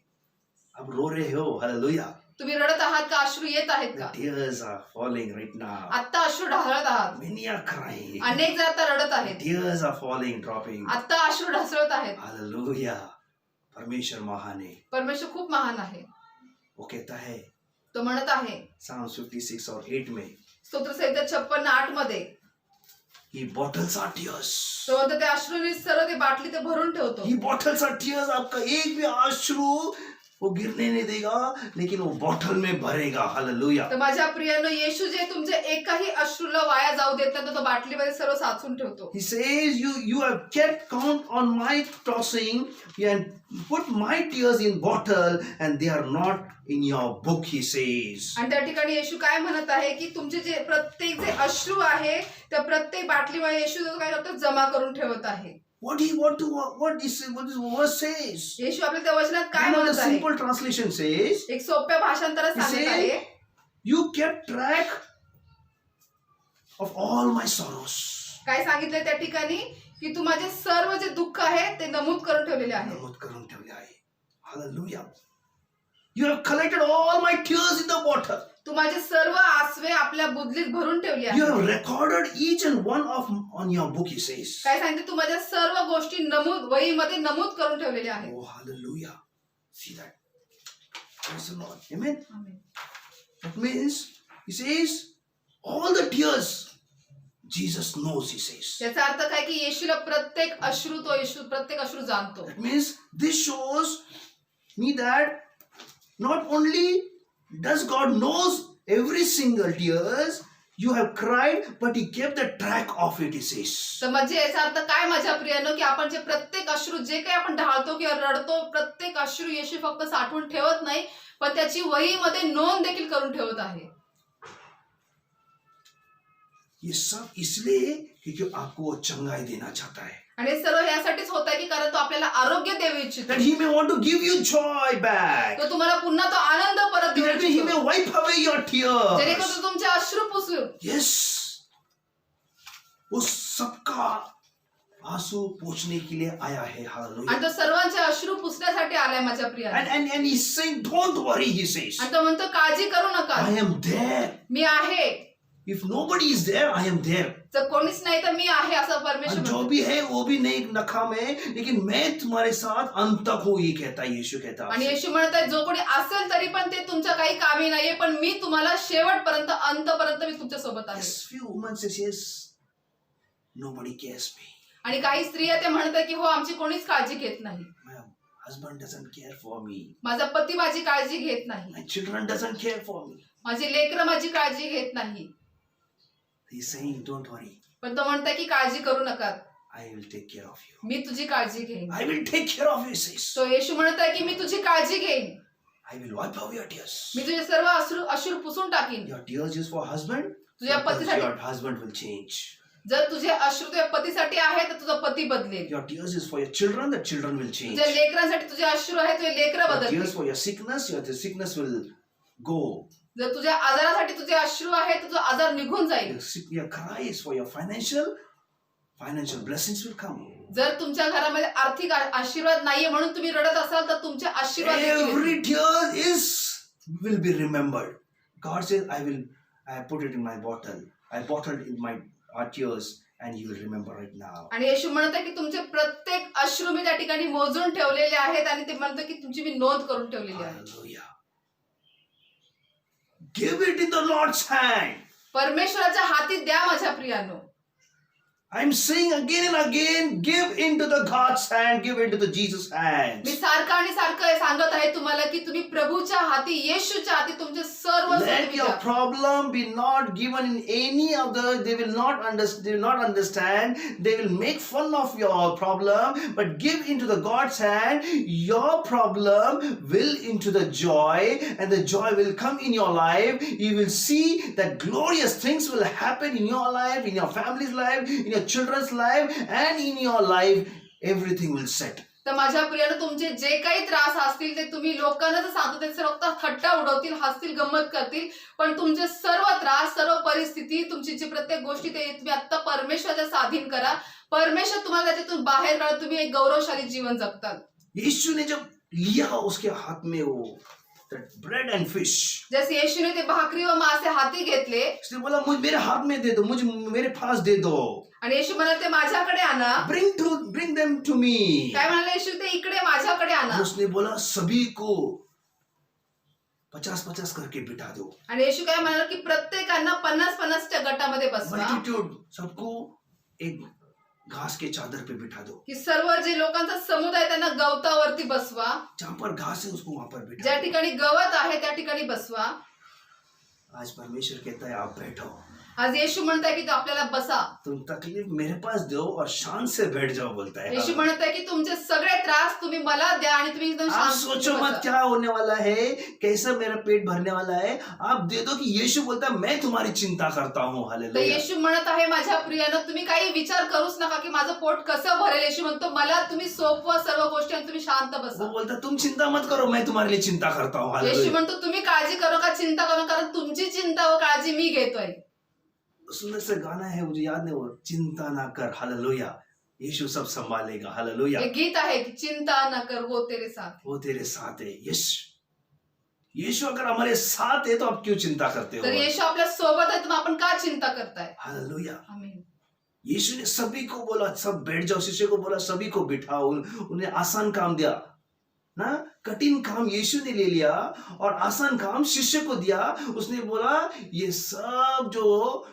आप रो रहे हो. हालेलुया. तुम्ही रडत आहात का, अश्रू येत आहेत The का. tears are falling right now. आता अश्रू ढासळत आहात. Many are crying. अनेक जण आता रडत आहेत. Tears are falling, dropping. आता अश्रू ढासळत आहेत. हालेलुया. परमेश्वर महान है. परमेश्वर खूप महान आहे. वो कहता है तो म्हणत आहे Psalm 56 और 8 में, स्तोत्रसंहिता 56:8 मध्ये, He bottles our tears. तो म्हणतो ते अश्रू सर्व ते बाटली ते भरून ठेवतो. He bottles our tears. आपका एक भी अश्रु वो गिरने नहीं देगा, लेकिन वो बॉटल में भरेगा. हालेलुया. तर माझ्या प्रियानो, येशू जे तुमचे एकाही अश्रूला वाया जाऊ देत नाही, तो बाटलीमध्ये सर्व साचून ठेवतो. He says, you have kept count on my tossing and put my tears in bottle, and they are not in your book, he says. आणि त्या ठिकाणी येशू काय म्हणत आहे की तुमचे जे प्रत्येक जे अश्रू आहे त्या प्रत्येक बाटलीमध्ये येशू काय करतो, जमा करून ठेवत आहे. What this verse says? येशू आपल्या त्या वचनात काय You know, the म्हणत आहे? simple translation says, एक सोप्या भाषांतरात He सांगत said, आहे, you kept track of all my sorrows. काय सांगितलंय त्या ठिकाणी की तू माझे सर्व जे दुःख आहे ते नमूद करून ठेवलेले आहे. नमूद करून ठेवले आहे. Hallelujah. You have collected all my tears in the water. तू माझे सर्व आसवे आपल्या बुदलीत भरून ठेवली You आहे. have recorded each and one of on your book, he says. काय सांगितलं, तू माझ्या सर्व गोष्टी नमूद वहीमध्ये नमूद करून ठेवलेल्या आहेत. Oh, hallelujah. See that? Praise the Lord. Amen. Amen. That means, he says, all the tears, Jesus knows, he says. याचा अर्थ काय की येशूला प्रत्येक अश्रू, तो येशू प्रत्येक अश्रू जाणतो. That means, this shows me that not only does God knows every single tears you have cried, but he kept the track of it, he says. तर म्हणजे याचा अर्थ काय माझ्या प्रियानो, की आपण जे प्रत्येक अश्रू जे काही आपण ढाळतो किंवा रडतो, प्रत्येक अश्रू येशू फक्त साठवून ठेवत नाही, पण त्याची वहीमध्ये नोंद देखील करून ठेवत आहे. ये सब इसलिए क्योंकि आपको वो चंगाई देना चाहता है. आणि हे सर्व यासाठीच होत आहे की कारण तो आपल्याला आरोग्य देऊ इच्छितो. That he may want to give you joy back. तो तुम्हाला पुन्हा तो आनंद परत देऊ That he may इच्छितो, wipe away your tears. जेणेकरून तो तुमचे अश्रू पुसू. Yes. वो सबका आंसू पोंछने के लिए आया है. Hallelujah. आणि तो सर्वांचे अश्रू पुसण्यासाठी आलाय माझ्या प्रियानो. And he's saying, don't worry, he says. आणि तो म्हणतो काळजी करू नका, I am there. मी आहे. If nobody is there, I am there. जर कोणीच नाही तर मी आहे, असं परमेश्वर और जो म्हणतो. भी है वो भी नहीं नकाम है, लेकिन मैं तुम्हारे साथ अंत तक हूँ, ये कहता है यीशु कहता आणि है. येशू म्हणत आहे, जो कोणी असेल तरी पण ते तुमच्या काही कामी नाहीये, पण मी तुम्हाला शेवटपर्यंत अंतपर्यंत मी तुमच्या सोबत आहे. Yes, few women says yes, nobody cares me. आणि काही स्त्रिया ते म्हणतात की हो, आमची कोणीच काळजी घेत नाही, My husband doesn't care for me. माझा पती माझी काळजी घेत नाही, My children doesn't care for me. माझी लेकरं माझी काळजी घेत नाही. He's saying, don't worry, पण तो म्हणताय की काळजी करू नका, I will take care of you. मी तुझी काळजी घेईन. I will take care of you, he says. तो येशू म्हणत आहे की मी तुझी काळजी घेईन, I will wipe away your tears. मी तुझे सर्व अश्रू पुसून टाकीन. Your tears is for husband, तुझ्या because पतीसाठी, your husband will change. जर तुझे अश्रू तुझ्या पतीसाठी आहे तर तुझा पती बदलेल. Your tears is for your children, the children will change. तुझ्या लेकरांसाठी तुझे अश्रू आहे, तुझे लेकरं Your बदलतील. tears for your sickness, the sickness will go. जर तुझ्या आजारासाठी तुझे अश्रू आहे तर तुझा आजार निघून जाईल. Your cry is for your financial blessings will come. जर तुमच्या घरामध्ये आर्थिक आशीर्वाद नाहीये म्हणून तुम्ही रडत असाल तर तुमचे आशीर्वाद देखील येतील. Every tear will be remembered. God says, I put it in my bottle. I bottled in my tears, and you will remember it now. आणि येशू म्हणत आहे की तुमचे प्रत्येक अश्रू मी त्या ठिकाणी मोजून ठेवलेले आहेत आणि ते म्हणतात की तुमची मी नोंद करून ठेवलेली आहे. Hallelujah. Give it in the Lord's hand. परमेश्वराच्या हाती द्या माझ्या प्रियानो. I'm saying again and again, give into the God's hand, give into the Jesus' hands. मी सारखं आणि सारखं सांगत आहे तुम्हाला की तुम्ही प्रभूच्या हाती, येशूच्या हाती तुमचे सर्व Let your problem be not given in any other. They will not understand. They will make fun of your problem. But give into the God's hand. Your problem will into the joy, and the joy will come in your life. You will see that glorious things will happen in your life, in your family's life, in your children's life, and in your life. Everything will set. तर माझ्या प्रियानं तुमचे जे काही त्रास असतील ते तुम्ही लोकांना तर सांगतो ते सर्व थट्टा उडवतील, हसतील, गंमत करतील, पण तुमचे सर्व त्रास, सर्व परिस्थिती, तुमची जी प्रत्येक गोष्टी ते तुम्ही आता परमेश्वराच्या स्वाधीन करा. परमेश्वर तुम्हाला त्याच्यातून बाहेर काढा, तुम्ही एक गौरवशाली जीवन जगताल. यीशु ने जब लिया उसके हाथ में वो ब्रेड एंड फिश, जैसे येशूने ते भाकरी व मासे हाती घेतले उसने बोला मुझे मेरे हाथ में दे दो, मुझे मेरे पास दे दो. आणि येशू म्हणाले ते माझ्याकडे आणा. Bring them to me. काय म्हणाले येशू, ते इकडे माझ्याकडे आणा. उसने बोला सभी को 50-50 करके बिठा दो. आणि येशू काय म्हणाले की प्रत्येकांना 50-50 च्या गटामध्ये बसवा. मल्टीट्यूड सबको एक घास के चादर पे बिठा दो, की सर्व जे लोकांचा समुदाय त्यांना गवतावरती बसवा, जहां पर घास है उसको वहां पर बिठा ज्या दो. ठिकाणी गवत आहे त्या ठिकाणी बसवा. आज परमेश्वर कहता है आप बैठो, आज येशू म्हणत आहे की आपल्याला बसा. तुम तकलीफ मेरे पास दो और शान से बैठ जाओ, बोलता है. येशू म्हणत आहे की तुमचे सगळे त्रास तुम्ही मला द्या आणि तुम्ही एकदम आप शांत सोचो मत बसा. क्या होने वाला है, कैसा मेरा पेट भरने वाला है. आप दे दो कि यीशु बोलता है मैं तुम्हारी चिंता करता हूँ. तर हालेलुया. येशू म्हणत आहे माझ्या प्रियानं तुम्ही काही विचार करूच नका की माझं पोट कसं भरेल. येशू म्हणतो मला तुम्ही सोपवा सर्व गोष्टी आणि तुम्ही शांत वो बसा. बोलता है तुम चिंता मत करो, मैं तुम्हारे लिए चिंता करता हूँ. येशू हालेलुया. म्हणतो तुम्ही काळजी करू नका, चिंता करू नका, कारण तुमची चिंता व काळजी मी घेतोय. सुंदर से गाना है, मुझे याद नहीं, वो चिंता ना कर. हालेलुया. यीशु सब संभालेगा. हालेलुया. हे गीत आहे की चिंता न कर वो तेरे साथ. वो तेरे साथ है. यस, यीशु अगर हमारे साथ है तो आप क्यों चिंता करते तर हो? येशू आपल्या सोबत आहे, तुम्ही आपण का चिंता करताय. हालेलुया. आमीन. यीशु ने सभी को बोला सब बैठ जाओ, शिष्य को बोला सभी को बिठाओ, उन्हें आसान काम दिया ना. कठिन काम यीशु ने ले लिया और आसान काम शिष्य को दिया. उसने बोला ये सब जो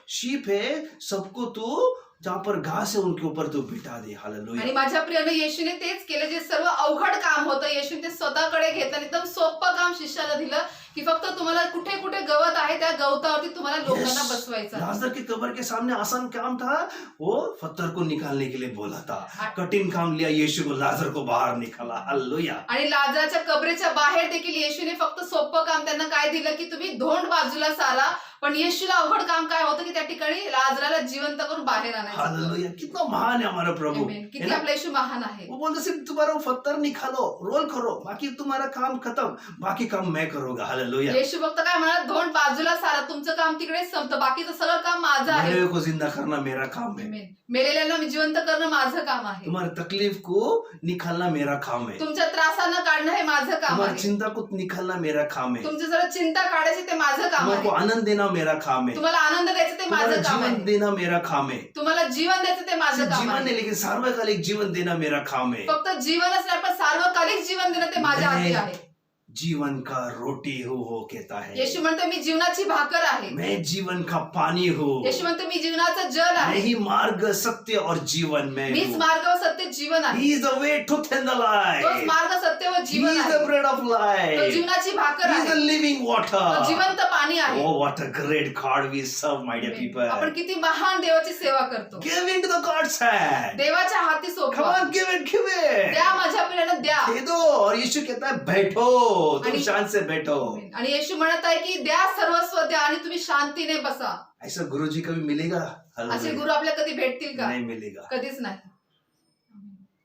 शीप है सबको तू जहां पर घास है उनके ऊपर तू बिठा दे. हालेलुया. आणि माझ्या प्रियाने येशूने तेच केलं, जे सर्व अवघड काम होतं येशूने ते स्वतःकडे घेतलं. एकदम सोपं काम शिष्याला दिलं की फक्त तुम्हाला कुठे कुठे गवत आहे त्या गवतावरती तुम्हाला लोकांना बसवायचं आहे. लाजर की कब्र के सामने आसान काम था, वो पत्थर को निकालने के लिए बोला था. कठिन काम लिया यीशु को, लाजर को बाहर निकाला. हालेलुया. आणि लाजराच्या कबरेच्या बाहेर देखील येशूने फक्त सोपं काम त्यांना काय दिलं की तुम्ही धोंड बाजूला सारा. पण येशूला अवघड काम काय होतं की त्या ठिकाणी लाजराला जिवंत करून बाहेर आणायचं. हालेलुया. कितना महान है हमारा प्रभु. आमीन. है किती ना? आपला येशू महान आहे. वो बोलते सिर्फ तुम्हारा वो पत्थर निकालो, रोल करो, बाकी तुम्हारा काम खत्म, बाकी काम मैं करूंगा. हालेलुया. येशू फक्त काय म्हणाला, धोंड बाजूला सारा, तुमचं काम तिकडे संपतं, बाकीचं सगळं काम माझं आहे. मरे को जिंदा करना मेरा काम है. आमीन. मेलेल्यांना मी जिवंत करणं माझं काम आहे. तुम्हारी तकलीफ को निकालना मेरा काम है. तुमच्या त्रासानं काढणं हे माझं काम तुम्हारी आहे. चिंता को निकालना मेरा काम है. तुमची जरा चिंता काढायची ते माझं काम तुम्हारे को आहे. आनंद देना मेरा काम है. तुम्हाला आनंद द्यायचं ते तुम्हारा माझं काम जीवन आहे. देना मेरा काम है. तुम्हाला जीवन द्यायचं ते माझं सिर्फ काम जीवन आहे. नहीं लेकिन सार्वकालिक जीवन देना मेरा काम है. फक्त जीवनच नाही पण सार्वकालिक जीवन देणं ते माझ्या हाती आहे. जीवन का रोटी हो कहता है. येशू म्हणतो मी जीवनाची भाकर आहे. मैं जीवन का पानी हूँ. येशू म्हणतो मी जीवनाचं जल मैं आहे. ही मार्ग सत्य और जीवन में मीच हूँ. मार्ग व सत्य जीवन आहे. He is the way, truth and the तोच life. मार्ग सत्य व He जीवन is आहे. the bread of तो life. जीवनाची भाकर He is the आहे. living तो water. जिवंत पाणी आहे. Oh, what a great God we serve, my dear people. आपण किती महान देवाची सेवा करतो. Give into the God's hand. देवाच्या हाती Come सोपवा. on, give it, give it. द्या माझ्या पिढ्यानं द्या. दे दो. और यीशु कहता है बैठो, तुम आणि- शांत से बैठो. आणि येशू म्हणत आहे की द्या सर्वस्व द्या आणि तुम्ही शांतीने बसा. ऐसा गुरुजी कभी मिलेगा? असे हालेलुया. गुरु आपल्या कधी भेटतील का? नहीं मिलेगा. कधीच नाही.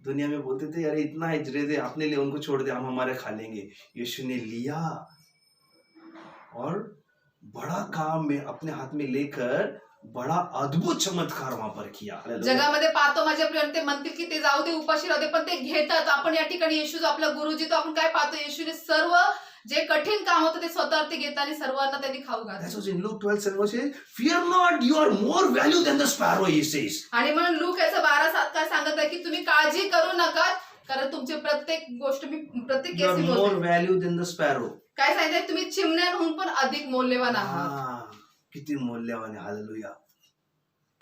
दुनिया में बोलते थे अरे इतना है दे दे, अपने लिए उनको छोड़ दे, हम हमारे खा लेंगे. यीशु ने लिया और बड़ा काम में अपने हाथ में लेकर बड़ा अद्भुत चमत्कार वहां पर किया. हालेलुया. जगामध्ये पाहतो माझ्या प्रिय ते म्हणतील की ते जाऊ दे उपाशी राहू दे, पण ते घेतात. आपण या ठिकाणी येशू जो आपला गुरुजी, तो आपण काय पाहतो, येशूने सर्व जे कठीण काम होतं ते स्वतःवरती घेतलं आणि सर्वांना त्यांनी खाऊ घातलं. That's what in Luke 12:7 says, fear not, you are more value than the sparrow, he says. आणि म्हणून लूक याचं 12:7 काय सांगत आहे की तुम्ही काळजी करू नका, कारण तुमची प्रत्येक गोष्ट मी प्रत्येक You are case more value than the sparrow. काय सांगितलंय, तुम्ही चिमण्यांहून पण अधिक मौल्यवान आहात. हाँ, कितनी मूल्यवान है. Hallelujah.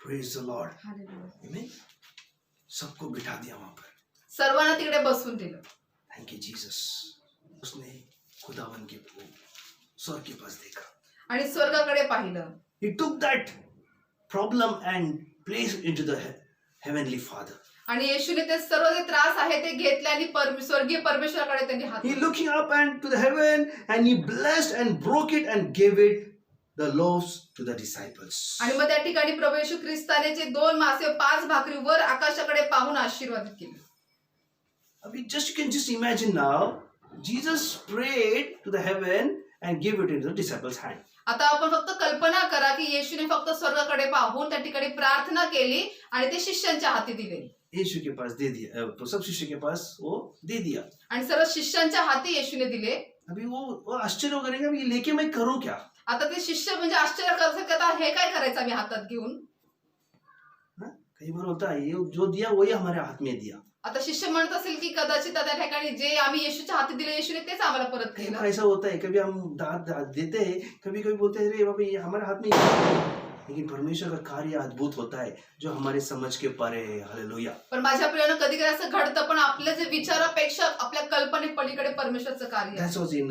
Praise the Lord. Amen. सबको बिठा दिया वहां पर. सर्वांना तिकडे बसवून दिलं. Thank you, Jesus. उसने खुदावन के स्वर्ग के पास देखा. आणि स्वर्गाकडे पाहिलं. He took that problem and placed into the heavenly Father. आणि येशूने ते सर्व जे त्रास आहे ते घेतले आणि स्वर्गीय परमेश्वराकडे त्यांनी हात He जोडले. looking up and to the heaven and he blessed and broke it and gave it the loaves to the disciples. आणि मग त्या ठिकाणी प्रभू येशू ख्रिस्ताने जे 2 मासे 5 भाकरी वर आकाशाकडे पाहून आशीर्वादित केले. You can just imagine now, Jesus prayed to the heaven and gave it into the disciples' hand. आता आपण फक्त कल्पना करा की येशूने फक्त स्वर्गाकडे पाहून त्या ठिकाणी प्रार्थना केली आणि ते शिष्यांच्या हाती दिले. यीशु के पास दे दिया, तो सब शिष्य के पास वो दे दिया. आणि सर्व शिष्यांच्या हाती येशूने दिले. अभी वो आश्चर्य करेंगे, अभी ये लेके मैं करूं क्या? आता ते शिष्य म्हणजे आश्चर्य करतात, आता हे काय करायचं आम्ही हातात घेऊन. कई बार होता है, ये जो दिया वही हमारे हाथ में दिया. आता शिष्य म्हणत असेल की कदाचित त्या ठिकाणी जे आम्ही येशूच्या हाती दिले येशूने तेच आम्हाला परत कई केलं. बार ऐसा होता है, कभी हम दाद देते हैं, कभी कभी बोलते हैं अरे बाबा ये हमारे हाथ में लेकिन परमेश्वर का कार्य अद्भुत होता है जो हमारे समझ के परे है. हालेलुया. पण माझ्या प्रियानं कधी कधी असं घडतं, पण आपल्या जे विचारापेक्षा आपल्या कल्पने पलीकडे परमेश्वरचं कार्य आहे. That's what's in.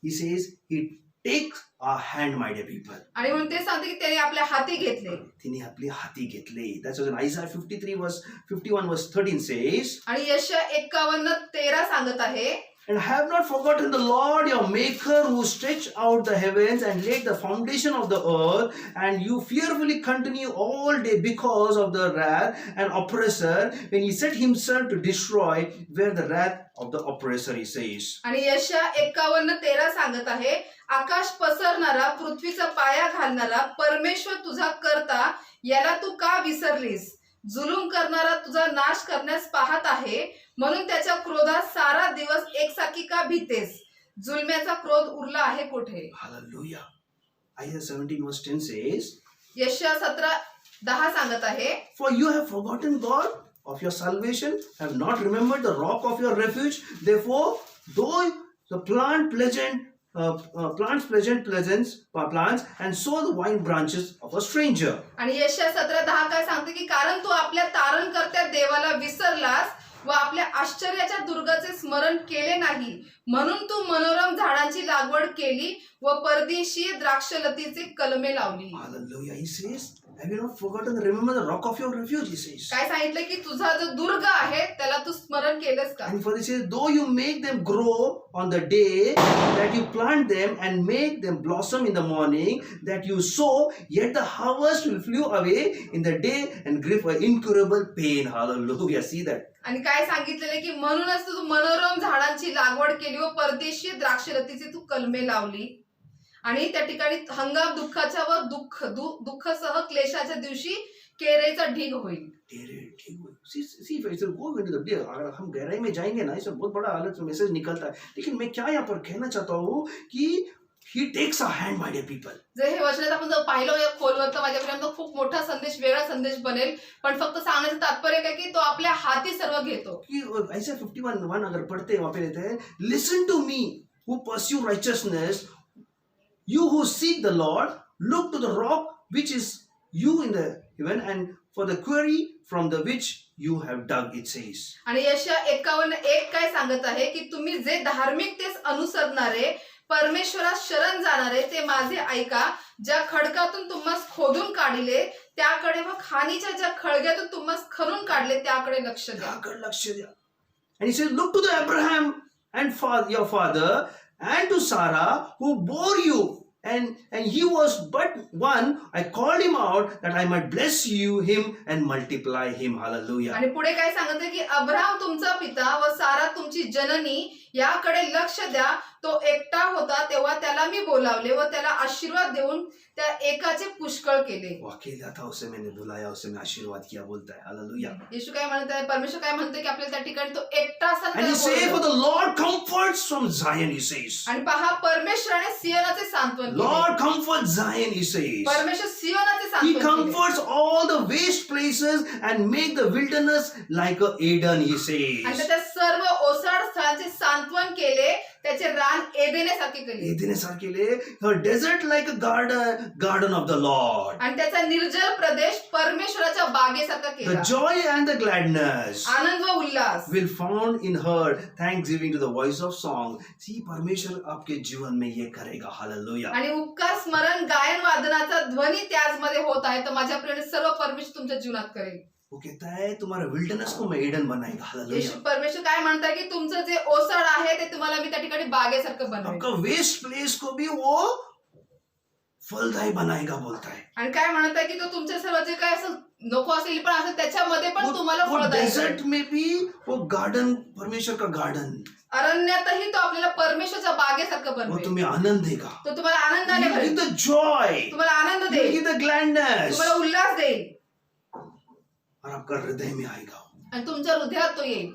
He says he takes our hand, my dear people. आणि म्हणून ते सांगते की त्याने आपल्या हाती घेतले. तिने आपली हाती घेतले. That's what in Isaiah 53 verse 51 verse 13 says. आणि यशया 51:13 सांगत आहे, And have not forgotten the Lord your Maker, who stretched out the heavens and laid the foundation of the earth, and you fearfully continue all day because of the wrath and oppressor, when he set himself to destroy, where the wrath of the oppressor, he says. आणि यशया 51:13 सांगत आहे, आकाश पसरणारा, पृथ्वीचा पाया घालणारा परमेश्वर तुझा करता, याला तू का विसरलीस? जुलूम करणारा तुझा नाश करण्यास पाहत आहे, म्हणून त्याच्या क्रोधात सारा दिवस एकसारखी का भीतेस? जुलम्याचा क्रोध उरला आहे कुठे? Hallelujah. Isaiah 17 verse 10 says, यशया 17:10 सांगत आहे, For you have forgotten God of your salvation, have not remembered the rock of your refuge. Therefore, though the plants plants and sow the vine branches of a stranger. आणि यशया 17:10 काय सांगते की कारण तू आपल्या तारणकर्त्या देवाला विसरलास व आपल्या आश्चर्याच्या दुर्गाचे स्मरण केले नाही, म्हणून तू मनोरम झाडांची लागवड केली व परदेशी द्राक्षलतीचे कलमे लावली. Hallelujah. He says, have you not forgotten? Remember the rock of your refuge, he says. काय सांगितलं की तुझा जो दुर्ग आहे त्याला तू स्मरण केलंस का? And for this, though you make them grow on the day that you plant them and make them blossom in the morning that you sow, yet the harvest will flew away in the day and grief an incurable pain. Hallelujah. See that? आणि काय सांगितलेलं की म्हणूनच तू मनोरम झाडांची लागवड केली व परदेशी द्राक्षलतीची तू कलमे लावली. आणि त्या ठिकाणी हंगाम दुःखाच्या व दुःखसह क्लेशाच्या दिवशी केरेचा ढीग होईल. See, if I go into the day, अगर हम गहराई में जाएंगे ना, इसमें बहुत बड़ा अलग मैसेज निकलता है. लेकिन मैं क्या यहाँ पर कहना चाहता हूँ कि He takes a hand, my dear people. जर हे वचनात आपण जर पाहिलं या खोलवर तर माझ्यापर्यंत खूप मोठा संदेश, वेगळा संदेश बनेल. पण फक्त सांगण्याचं तात्पर्य काय की तो आपल्या हाती सर्व घेतो. कि Isaiah 51:1 अगर पढ़ते हैं वहाँ पे लेते हैं, listen to me who pursue righteousness, you who seek the Lord, look to the rock which is you in the heaven, and for the quarry from the which you have dug, it says. आणि यशया 51:1 काय सांगत आहे की तुम्ही जे धार्मिकतेस अनुसरणारे, परमेश्वरात शरण जाणारे ते माझे ऐका, ज्या खडकातून तुम्हास खोदून काढले त्याकडे व खाणीच्या ज्या खळग्यातून तुम्हास खणून काढले त्याकडे लक्ष द्या. त्याकडे लक्ष द्या. And he says, look to the Abraham and your father and to Sarah who bore you, and he was but one. I called him out that I might bless him and multiply him. Hallelujah. आणि पुढे काय सांगते की Abraham तुमचा पिता व सारा तुमची जननी याकडे लक्ष द्या. तो एकटा होता तेव्हा त्याला मी बोलावले व त्याला आशीर्वाद देऊन त्या एकाचे पुष्कळ केले. वो अकेला था, उसे मैंने बुलाया, उसे मैं आशीर्वाद किया, बोलता है. हालेलुया. येशू काय म्हणत आहे, परमेश्वर काय म्हणते की आपल्याला त्या ठिकाणी तो एकटा असा And he says, for the Lord comforts from Zion, he says. आणि पहा परमेश्वराने सियोनाचे सांत्वन केले. Lord comforts Zion, he says. परमेश्वर सियोनाचे He सांत्वन केले. comforts all the waste places and make the wilderness like a Eden, he आणि says. त्या सर्व ओसाड स्थळांचे सांत्वन केले, त्याचे रान एदेनेसारखे केले. एदेनेसारखे केले. Her desert like a garden of the Lord. आणि त्याचा निर्जल प्रदेश परमेश्वराच्या बागेसारखा The केला. joy and the gladness आनंद व Ulhas will found in her, thanksgiving to the voice of song. See, परमेश्वर आपके जीवन में ये करेगा. हालेलुया. आणि उपकार स्मरण गायन वादनाचा ध्वनी त्याचमध्ये होत आहे. तर माझ्या प्रिय सर्व परमेश्वर तुमच्या जीवनात करेल. वो कहता है तुम्हारे विल्डरनेस को मैं एडन बनाएगा. हालेलुया. येशू परमेश्वर काय म्हणतात की तुमचं जे ओसाड आहे ते तुम्हाला मी त्या ठिकाणी बागेसारखं बनवेल. आपका वेस्ट प्लेस को भी वो फलदायी बनाएगा, बोलता है. आणि काय म्हणत आहे की तो तुमच्या सर्व जे काय असं नको असेल पण असं त्याच्यामध्ये पण तुम्हाला वो फळदायी डेजर्ट में भी वो गार्डन, परमेश्वर का गार्डन, अरण्यातही तो आपल्याला परमेश्वरच्या बागेसारखं वो बनवेल. तुम्हें आनंद देगा. तो तुम्हाला आनंदाने You भरेल, give the joy, तुम्हाला आनंद you देईल, give the gladness, तुम्हाला उल्हास देईल और आपका हृदय में आएगा. आणि तुमच्या हृदयात तो येईल.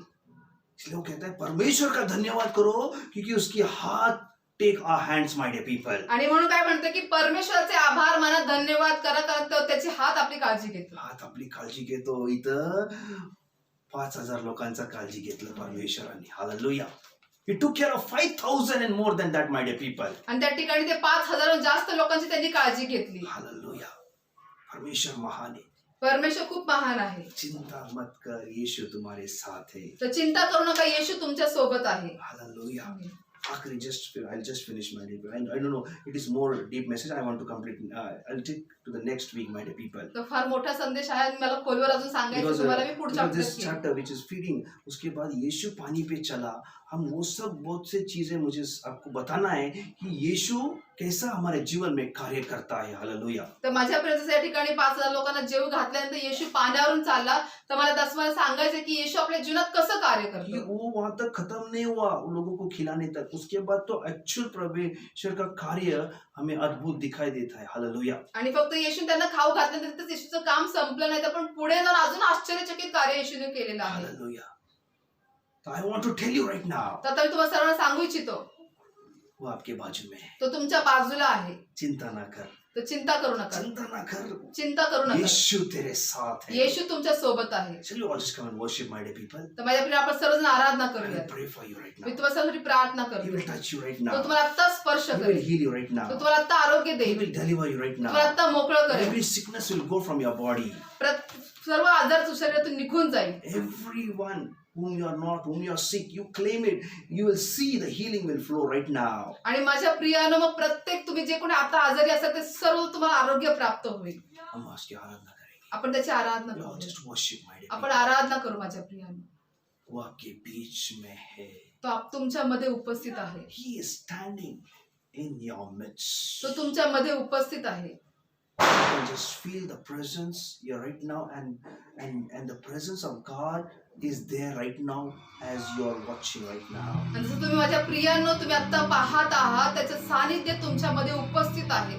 इसलिए वो कहता है परमेश्वर का धन्यवाद करो, क्योंकि उसकी हाथ, टेक आवर हैंड्स, माय डियर पीपल. आणि म्हणून काय म्हणतं की परमेश्वराचे आभार माना, धन्यवाद करा, कारण तो त्याची हात आपली काळजी घेतो. हात आपली काळजी घेतो. इथं 5,000 लोकांचा काळजी घेतलं परमेश्वराने. Hallelujah. He took care of 5,000 and more than that, my dear people. आणि त्या ठिकाणी ते 5,000 जास्त लोकांची त्यांनी काळजी घेतली. Hallelujah. परमेश्वर महान है, परमेश्वर खूप महान आहे. चिंता मत कर, यीशु तुम्हारे साथ है. तर चिंता करू नका, येशू तुमच्या सोबत आहे. Hallelujah. आखिरी I'll just finish my deep. I don't know. It is more deep message. I want to complete. I'll take to the next week, my dear people. तर फार मोठा संदेश आहे आणि मला खोलवर अजून सांगायचं Because, तुम्हाला मी पुढच्या because this हप्त्यात chapter which is feeding, उसके बाद यीशु पानी पे चला. हम वो सब बहुत से चीजें मुझे आपको बताना है कि यीशु कैसा हमारे जीवन में कार्य करता है. हालेलुया. तर माझ्यापर्यंत या ठिकाणी 5,000 लोकांना जेव घातल्यानंतर येशू पाण्यावरून चालला. तर मला तुम्हाला सांगायचं की येशू आपल्या जीवनात कसं कार्य कि करतो. वो वहां तक खत्म नहीं हुआ उन लोगों को खिलाने तक. उसके बाद तो एक्चुअल परमेश्वर का कार्य हमें अद्भुत दिखाई देता है. हालेलुया. आणि फक्त येशू त्यांना खाऊ घातल्यानंतर येशूचं काम संपलं नाही, तर पण पुढे जाऊन अजून आश्चर्यचकित कार्य येशूने केलेलं आहे. Hallelujah. So I want to tell you right now, तर आता मी तुम्हाला सर्वांना सांगू इच्छितो, वो आपके बाजू में है. तो तुमच्या बाजूला आहे. चिंता ना कर, तर चिंता करू नका, चिंता ना कर. चिंता करू नका. यीशु तेरे साथ है. येशू तुमच्या सोबत आहे. Shall you all just come and worship, my dear people? तर माझ्या प्रिय आपण सर्वजण आराधना I will करूया. pray for you right me now. तुम्हाला सर्वांसाठी प्रार्थना He will करतो. touch you right तो now. तुम्हाला आता स्पर्श He will करेल. heal you right तो now. तुम्हाला आता आरोग्य He देईल. will deliver you right तुम्हाला now. आता मोकळं करेल. Every sickness will go from your body. सर्व आजार तुझ्या शरीरातून निघून जाईल. Everyone whom you are not, whom you are sick, you claim it. You will see the healing will flow right now. आणि माझ्या प्रियानं मग प्रत्येक तुम्ही जे कोणी आता आजारी असाल ते सर्व तुम्हाला आरोग्य प्राप्त होईल. हम उसकी आराधना करेंगे. आपण त्याची आराधना You all करू. just worship, my dear आपण people. आराधना करू माझ्या प्रियानं. वो आपके बीच में है. तो तुमच्या मध्ये उपस्थित आहे. He is standing in your midst. तो तुमच्या मध्ये उपस्थित आहे. You can just feel the presence here right now, and the presence of God is there right now as you are watching right now. आणि जसं तुम्ही माझ्या प्रियांनो तुम्ही आता पाहत आहात त्याचं सानिध्य तुमच्या मध्ये उपस्थित आहे.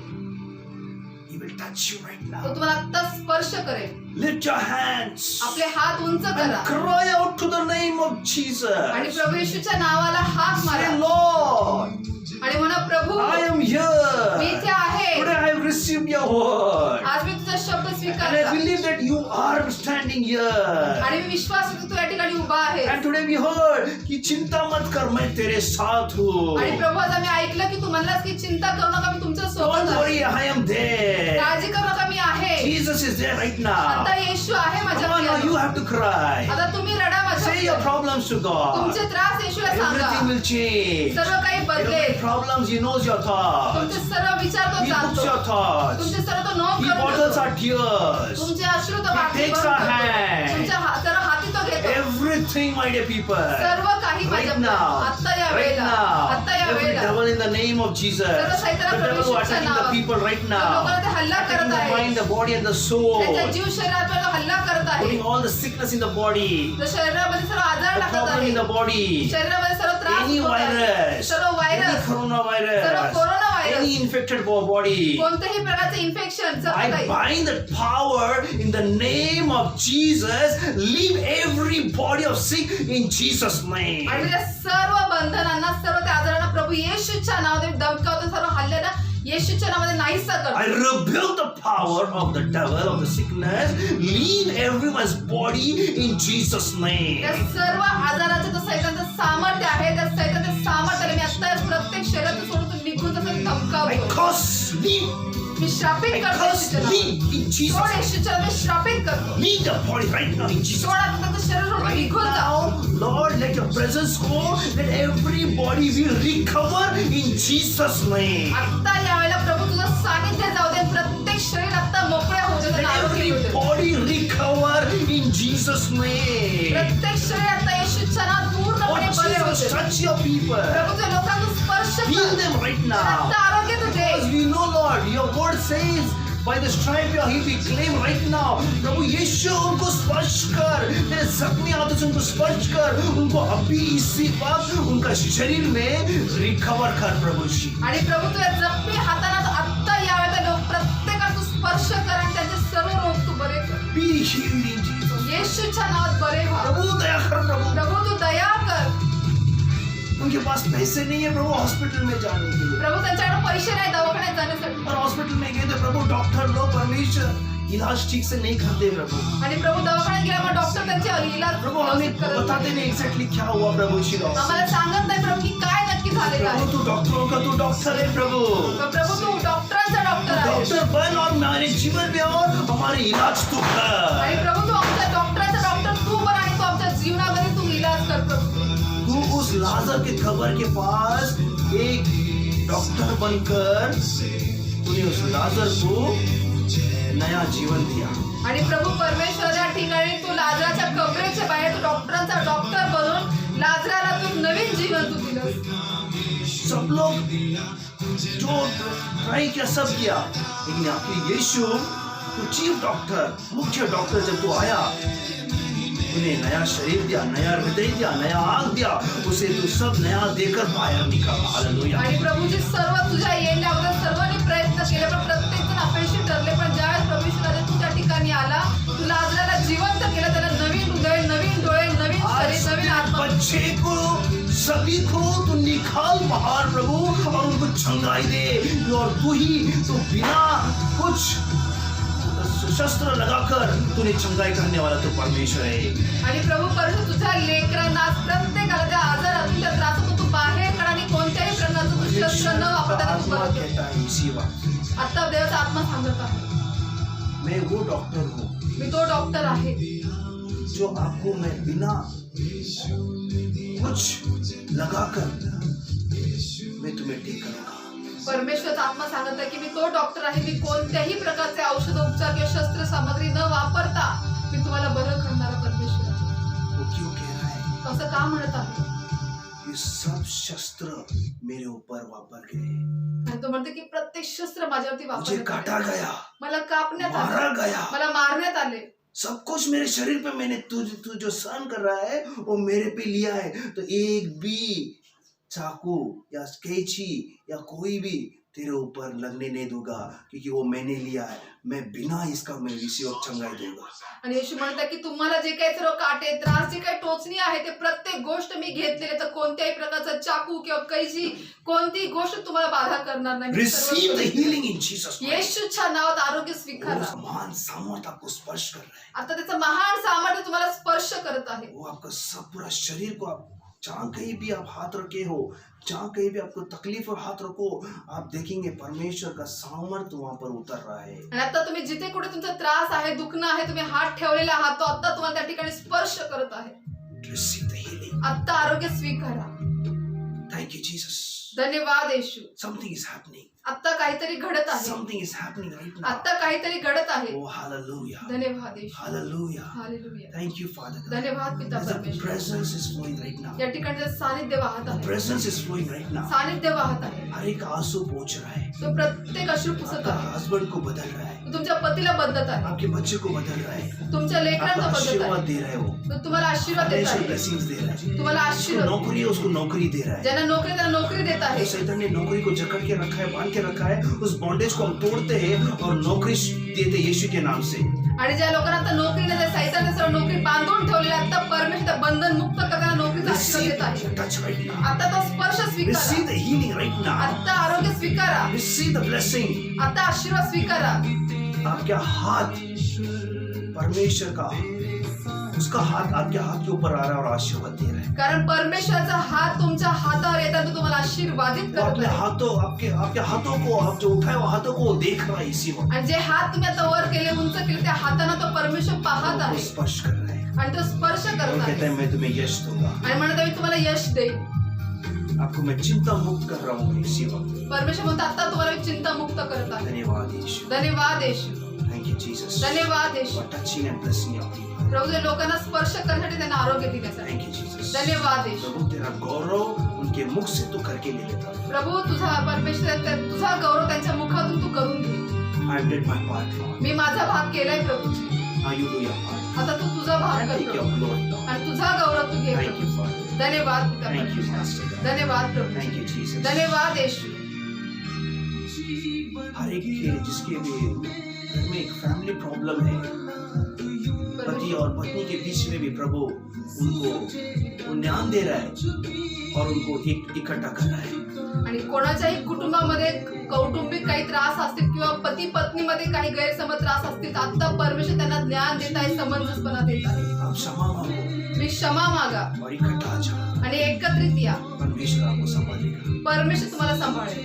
He will touch you right तो now. तुम्हाला आता स्पर्श करेल. Lift your hands आपले हात उंच and करा cry out to the name of Jesus. आणि प्रभू येशूच्या नावाला हाक मारा Say, Lord, आणि म्हणा प्रभू I am मी here. इथे आहे. Today I have received your word. आज मी तुझा शब्द And I स्वीकारला believe that you are standing here. आणि मी विश्वास करतो तू या ठिकाणी उभा आहे. And today we heard कि चिंता मत कर, मैं तेरे साथ हूँ. आणि प्रभू आज आम्ही ऐकलं की तू म्हणलास की चिंता करू नका मी तुमच्या सोबत Don't आहे. worry, I am there. काळजी करू नका मी आहे. Jesus is there right now. आता येशू आहे माझ्या Come on, now you प्रियानो. have to cry. आता तुम्ही रडा माझ्या Say your प्रियानो. problems to God. तुमचे त्रास येशूला सांगा. Everything will change. सर्व काही Your बदलेल. problems, He knows your thoughts. तुमचे सर्व विचार तो He books जाणतो. your thoughts. तुमचे सर्व तो नोंद He करून bottles ठेवतो. our tears. तुमचे अश्रू तो He वाटी takes भरून our ठेवतो. hand. तुमच्या सर्व हाती तो घेतो. Everything, my dear people. सर्व काही माझ्या Right now. आता या Right वेळेला आता या now. Every वेळेला devil in the name of Jesus. सर्व सैताना The devil who परमेश्वरच्या attacking the नावात. people right जो लोकांना ते now. हल्ला Attacking करत the आहे. mind, the body and the soul. त्याच्या जीव शरीरात तो हल्ला करत आहे. Putting all the sickness in the body. तो शरीरामध्ये सर्व आजार The टाकत problem in आहे. the body. शरीरामध्ये सर्व त्रास Any होत आहे. virus. सर्व Any व्हायरस coronavirus. सर्व corona Any virus infected body. कोणत्याही प्रकारचे इन्फेक्शन सर्व I काही bind that power in the name of Jesus. Leave every body of sick in Jesus' name. आणि त्या सर्व बंधनांना सर्व त्या आजारांना प्रभू येशूच्या नावाने धमकावतो. सर्व हल्ल्यांना येशूच्या नावाने नाहीसा I करतो. rebuke the power of the devil, of the sickness. Leave everyone's body in Jesus' name. त्या सर्व आजाराचं जो सैतानचं सामर्थ्य आहे त्या सैतानच्या सामर्थ्याने मी आता प्रत्येक शरीरातून सोडून निघून तसं I धमकावतो. curse, leave. मी श्रापित I करतो curse, येशूच्या नावाने. leave in Jesus' सोड name. येशूच्या नावाने श्रापित करतो. Leave the body right now in Jesus' सोड आता त्याचं शरीर सोडून Right निघून जा. now, Lord, let your presence go. Let everybody be recovered in Jesus' name. आता यावेळेला प्रभू तुझं सानिध्य जाऊ दे. प्रत्येक शरीर आता मोकळ्या होऊ दे. Let त्यांना आरोग्य येऊ दे. everybody recover in Jesus' name. प्रत्येक शरीर आता येशूच्या नावात पूर्णपणे Oh, बरे होऊ Jesus, they. touch your people. प्रभू तुझ्या लोकांना स्पर्श Heal कर. them right आता now. आरोग्य तू दे. Because we know, Lord, your word says, by the stripe you are healed, we claim right now. प्रभु यीशु उनको स्पर्श कर, तेरे जख्मी हाथों से उनको स्पर्श कर, उनको अभी इसी वक्त उनका शरीर में रिकवर कर प्रभु जी. आणि प्रभू तुझ्या जखमी हाताना आत्ता यावेळेला लोक प्रत्येकाला तू स्पर्श कर आणि त्यांचे सर्व रोग तू बरे कर. Be healed in Jesus. येशूच्या नावात बरे व्हा. प्रभु दया कर प्रभु. प्रभू तू दया कर. उनके पास पैसे नहीं है प्रभु हॉस्पिटल में जाने के लिए. प्रभू त्यांच्याकडे पैसे नाही दवाखान्यात जाण्यासाठी. और हॉस्पिटल में गए तो प्रभु डॉक्टर लोग परमेश्वर इलाज ठीक से नहीं करते प्रभु. आणि प्रभू दवाखान्यात गेल्यावर डॉक्टर त्यांचे इलाज प्रभु हमें व्यवस्थित करत बताते नाही. नहीं एग्जैक्टली क्या हुआ प्रभु श्री आम्हाला सांगत नाही प्रभू की काय नक्की झालेलं आहे. प्रभु तू डॉक्टरों का तू डॉक्टर है प्रभु. पण प्रभु तू डॉक्टरांचा डॉक्टर आहे. डॉक्टर बन और मेरे जीवन में हमारे इलाज तू आणि कर. प्रभू तू आमच्या डॉक्टराचा डॉक्टर तू बन आणि तू आमच्या जीवनामध्ये तू इलाज कर प्रभू. तू उस लाजर के कब्र के पास एक डॉक्टर बनकर तूने उस लाजर को नया जीवन दिया. आणि प्रभू परमेश्वर या ठिकाणी तू लाजराच्या कबरेच्या बाहेर तू डॉक्टरांचा डॉक्टर बनून लाजराला तू नवीन जीवन तू दिलंस. सब लोग जो ट्राई किया सब किया, लेकिन आपके यीशु तो चीफ डॉक्टर, मुख्य डॉक्टर जब तू आया, तूने नया शरीर दिया, नया हृदय दिया, नया आंख दिया, उसे तू सब नया देकर बाहर निकाला. हालेलुया. आणि प्रभूजी सर्व तुझ्या येण्याबद्दल सर्वांनी प्रयत्न केले पण प्रत्येक जण अपयशी ठरले. पण ज्यावेळेस परमेश्वराने तुझ्या ठिकाणी आला, तू लाजराला जिवंत केलं, त्याला नवीन हृदय, नवीन डोळे, नवीन शरीर, नवीन आत्मा. बच्चे को सभी को तू निकाल बाहर प्रभु और उनको चंगाई दे. और तू ही तो बिना कुछ शस्त्र लगाकर तूने चंगाई करने वाला तो परमेश्वर है. आणि प्रभू परमेश्वर तुझ्या लेकरांना प्रत्येकाला त्या आजारातून त्या त्रासातून तू बाहेर काढ आणि कोणत्याही प्रकारचं तू शस्त्र न वापरता तू आत्मा बरं कर. कहता है इसी वक्त, आता देवाचा आत्मा सांगत आहे मैं वो डॉक्टर हूँ मी तो डॉक्टर आहे जो आपको मैं बिना कुछ लगाकर मैं तुम्हें ठीक करूंगा. परमेश्वरचा आत्मा सांगत आहे की मी तो डॉक्टर आहे. मी कोणत्याही प्रकारचे औषध उपचार किंवा शस्त्र सामग्री न वापरता मी तुम्हाला बरं करणारा परमेश्वर आहे. वो क्यों कह रहा है? असं का म्हणत आहे? ये सब शस्त्र मेरे ऊपर वापर गए, आणि तो म्हणते की प्रत्येक शस्त्र माझ्यावरती मुझे वापरण्यात काटा आले. गया, मला कापण्यात आले, मारा गया, मला मारण्यात आले. सब कुछ मेरे शरीर पे मैंने तू जो सहन कर रहा है वो मेरे पे लिया है. तो एक भी चाकू या कैंची या कोई भी तेरे ऊपर लगने नहीं दूंगा, क्योंकि वो मैंने लिया है. मैं बिना इसका मैं इसी वक्त चंगाई दूंगा. आणि येशू म्हणतात की तुम्हाला जे काही सर्व काटे त्रास जे काही टोचणी आहे ते प्रत्येक गोष्ट मी घेतलेले, तर कोणत्याही प्रकारचा चाकू किंवा कैची कोणतीही गोष्ट तुम्हाला बाधा करणार नाही. मी सर्व Receive the करेन. healing in Jesus Christ. येशूच्या नावात आरोग्य वो स्वीकारा. महान सामर्थ आपको स्पर्श कर रहा है. आता त्याचं महान सामर्थ्य तुम्हाला स्पर्श करत आहे. वो आपका सब पूरा शरीर को आप जहाँ कहीं भी आप हाथ रखे हो, जहाँ कहीं भी आपको तकलीफ और हाथ रखो, आप देखेंगे परमेश्वर का सामर्थ वहां पर उतर रहा है. आणि आता तुम्ही जिथे कुठे तुमचा त्रास आहे, दुखणं आहे, तुम्ही हात ठेवलेला आहात, तो आता तुम्हाला त्या ठिकाणी स्पर्श करत आहे. Receive the healing. आता आरोग्य स्वीकारा. Thank you, Jesus. धन्यवाद येशू. Something is happening. आता काहीतरी घडत आहे. Something is happening right now. आता काहीतरी घडत आहे. Oh, hallelujah. धन्यवाद येशू. Hallelujah. Hallelujah. Thank you, Father God. धन्यवाद पिता The परमेश्वर. presence is flowing right now. या ठिकाणी सानिध्य वाहत The आहे. presence is flowing right now. सानिध्य वाहत आहे. हर एक आंसू पहुंच रहा है. तो प्रत्येक अश्रू पुसत आपका आहे. हस्बैंड को बदल रहा है. तो तुमच्या पतीला बदलत आहे. आपके बच्चे को बदल रहा है. तुमच्या आपका लेकरांचा बदलत आशीर्वाद आहे. दे रहा है. वो तो तुम्हाला आशीर्वाद देत फाइनेंशियल आहे. ब्लेसिंग्स दे रहा है. तुम्हाला जिसको आशीर्वाद. नौकरी है उसको नौकरी दे रहा है. ज्यांना नोकरी त्यांना नोकरी देत आहे. तो शैतान ने नौकरी को जकड़ के रखा है, बांध के रखा है. उस बॉन्डेज को हम तोड़ते हैं और नौकरी देते यीशु के नाम से. आणि ज्या लोकांना आता नोकरी नाही देत, सैतानने सर्व नोकरी बांधून ठेवलेली आहे, आता परमेश्वर बंधन मुक्त करताना नोकरीचा आशीर्वाद Receive देत आहे. the touch right now. आता तो स्पर्श Receive स्वीकारा. the healing right now. आता आरोग्य स्वीकारा. Receive the blessing. आता आशीर्वाद स्वीकारा. आपका हाथ परमेश्वर का, उसका हाथ आपके हाथ के ऊपर आ रहा है और आशीर्वाद दे रहा है. कारण परमेश्वराचा हात तुमच्या हातावर येतात, तो तुम्हाला आशीर्वादित वो करत अपने आहे. हाथों आपके हाथों को, आप जो उठाए वो हाथों को वो देख रहा है इसी वक्त. आणि जे हात तुम्ही आता वर केले, उंच केले, त्या हाताने तो परमेश्वर पाहत वो आहे स्पर्श कर रहा है. आणि तो स्पर्श और करत कहता आहे है मैं तुम्हें यश दूंगा. आणि म्हणत आहे, मी तुम्हाला यश देईन. आपको मैं चिंता मुक्त कर रहा हूँ इसी वक्त. परमेश्वर म्हणतो आता तुम्हाला मी चिंता मुक्त करत आहे. धन्यवाद यीशु. धन्यवाद येशू. Thank you Jesus. धन्यवाद येशू. For touching and blessing your people. प्रभू जे लोकांना स्पर्श करण्यासाठी त्यांना आरोग्य दिल्यासाठी Thank you Jesus. धन्यवाद येशू. प्रभु तेरा गौरव उनके मुख से तू करके ले लेता. प्रभू तुझा परमेश्वर तुझा गौरव त्यांच्या मुखातून तू करून घे. I did my part, Lord. मी माझा भाग केलाय Prabhuji. Now you do your part. आता तू तुझा भाग And कर take your Prabhu. glory, Lord. आणि तुझा गौरव तू घे Thank प्रभू. you, Father. धन्यवाद पिता Thank you, परमेश्वर. Master God. धन्यवाद प्रभू. Thank you, Jesus. धन्यवाद येशू. हर एक के जिसके भी घर में एक फैमिली प्रॉब्लम है, पति और पत्नी के बीच में भी प्रभु उनको वो न्याय दे रहा है और उनको इकट्ठा कर रहा है. आणि कोणाच्याही कुटुंबामध्ये कौटुंबिक काही त्रास असतील किंवा पती पत्नीमध्ये काही गैरसमज त्रास असतील, आता परमेश्वर त्यांना ज्ञान देत आहे, समंजसपणा देत आहे. आप क्षमा मांगो मी क्षमा मागा और इकट्ठा आ जाओ. आणि एकत्रित या. परमेश्वर आपको संभालेगा. परमेश्वर तुम्हाला सांभाळेल.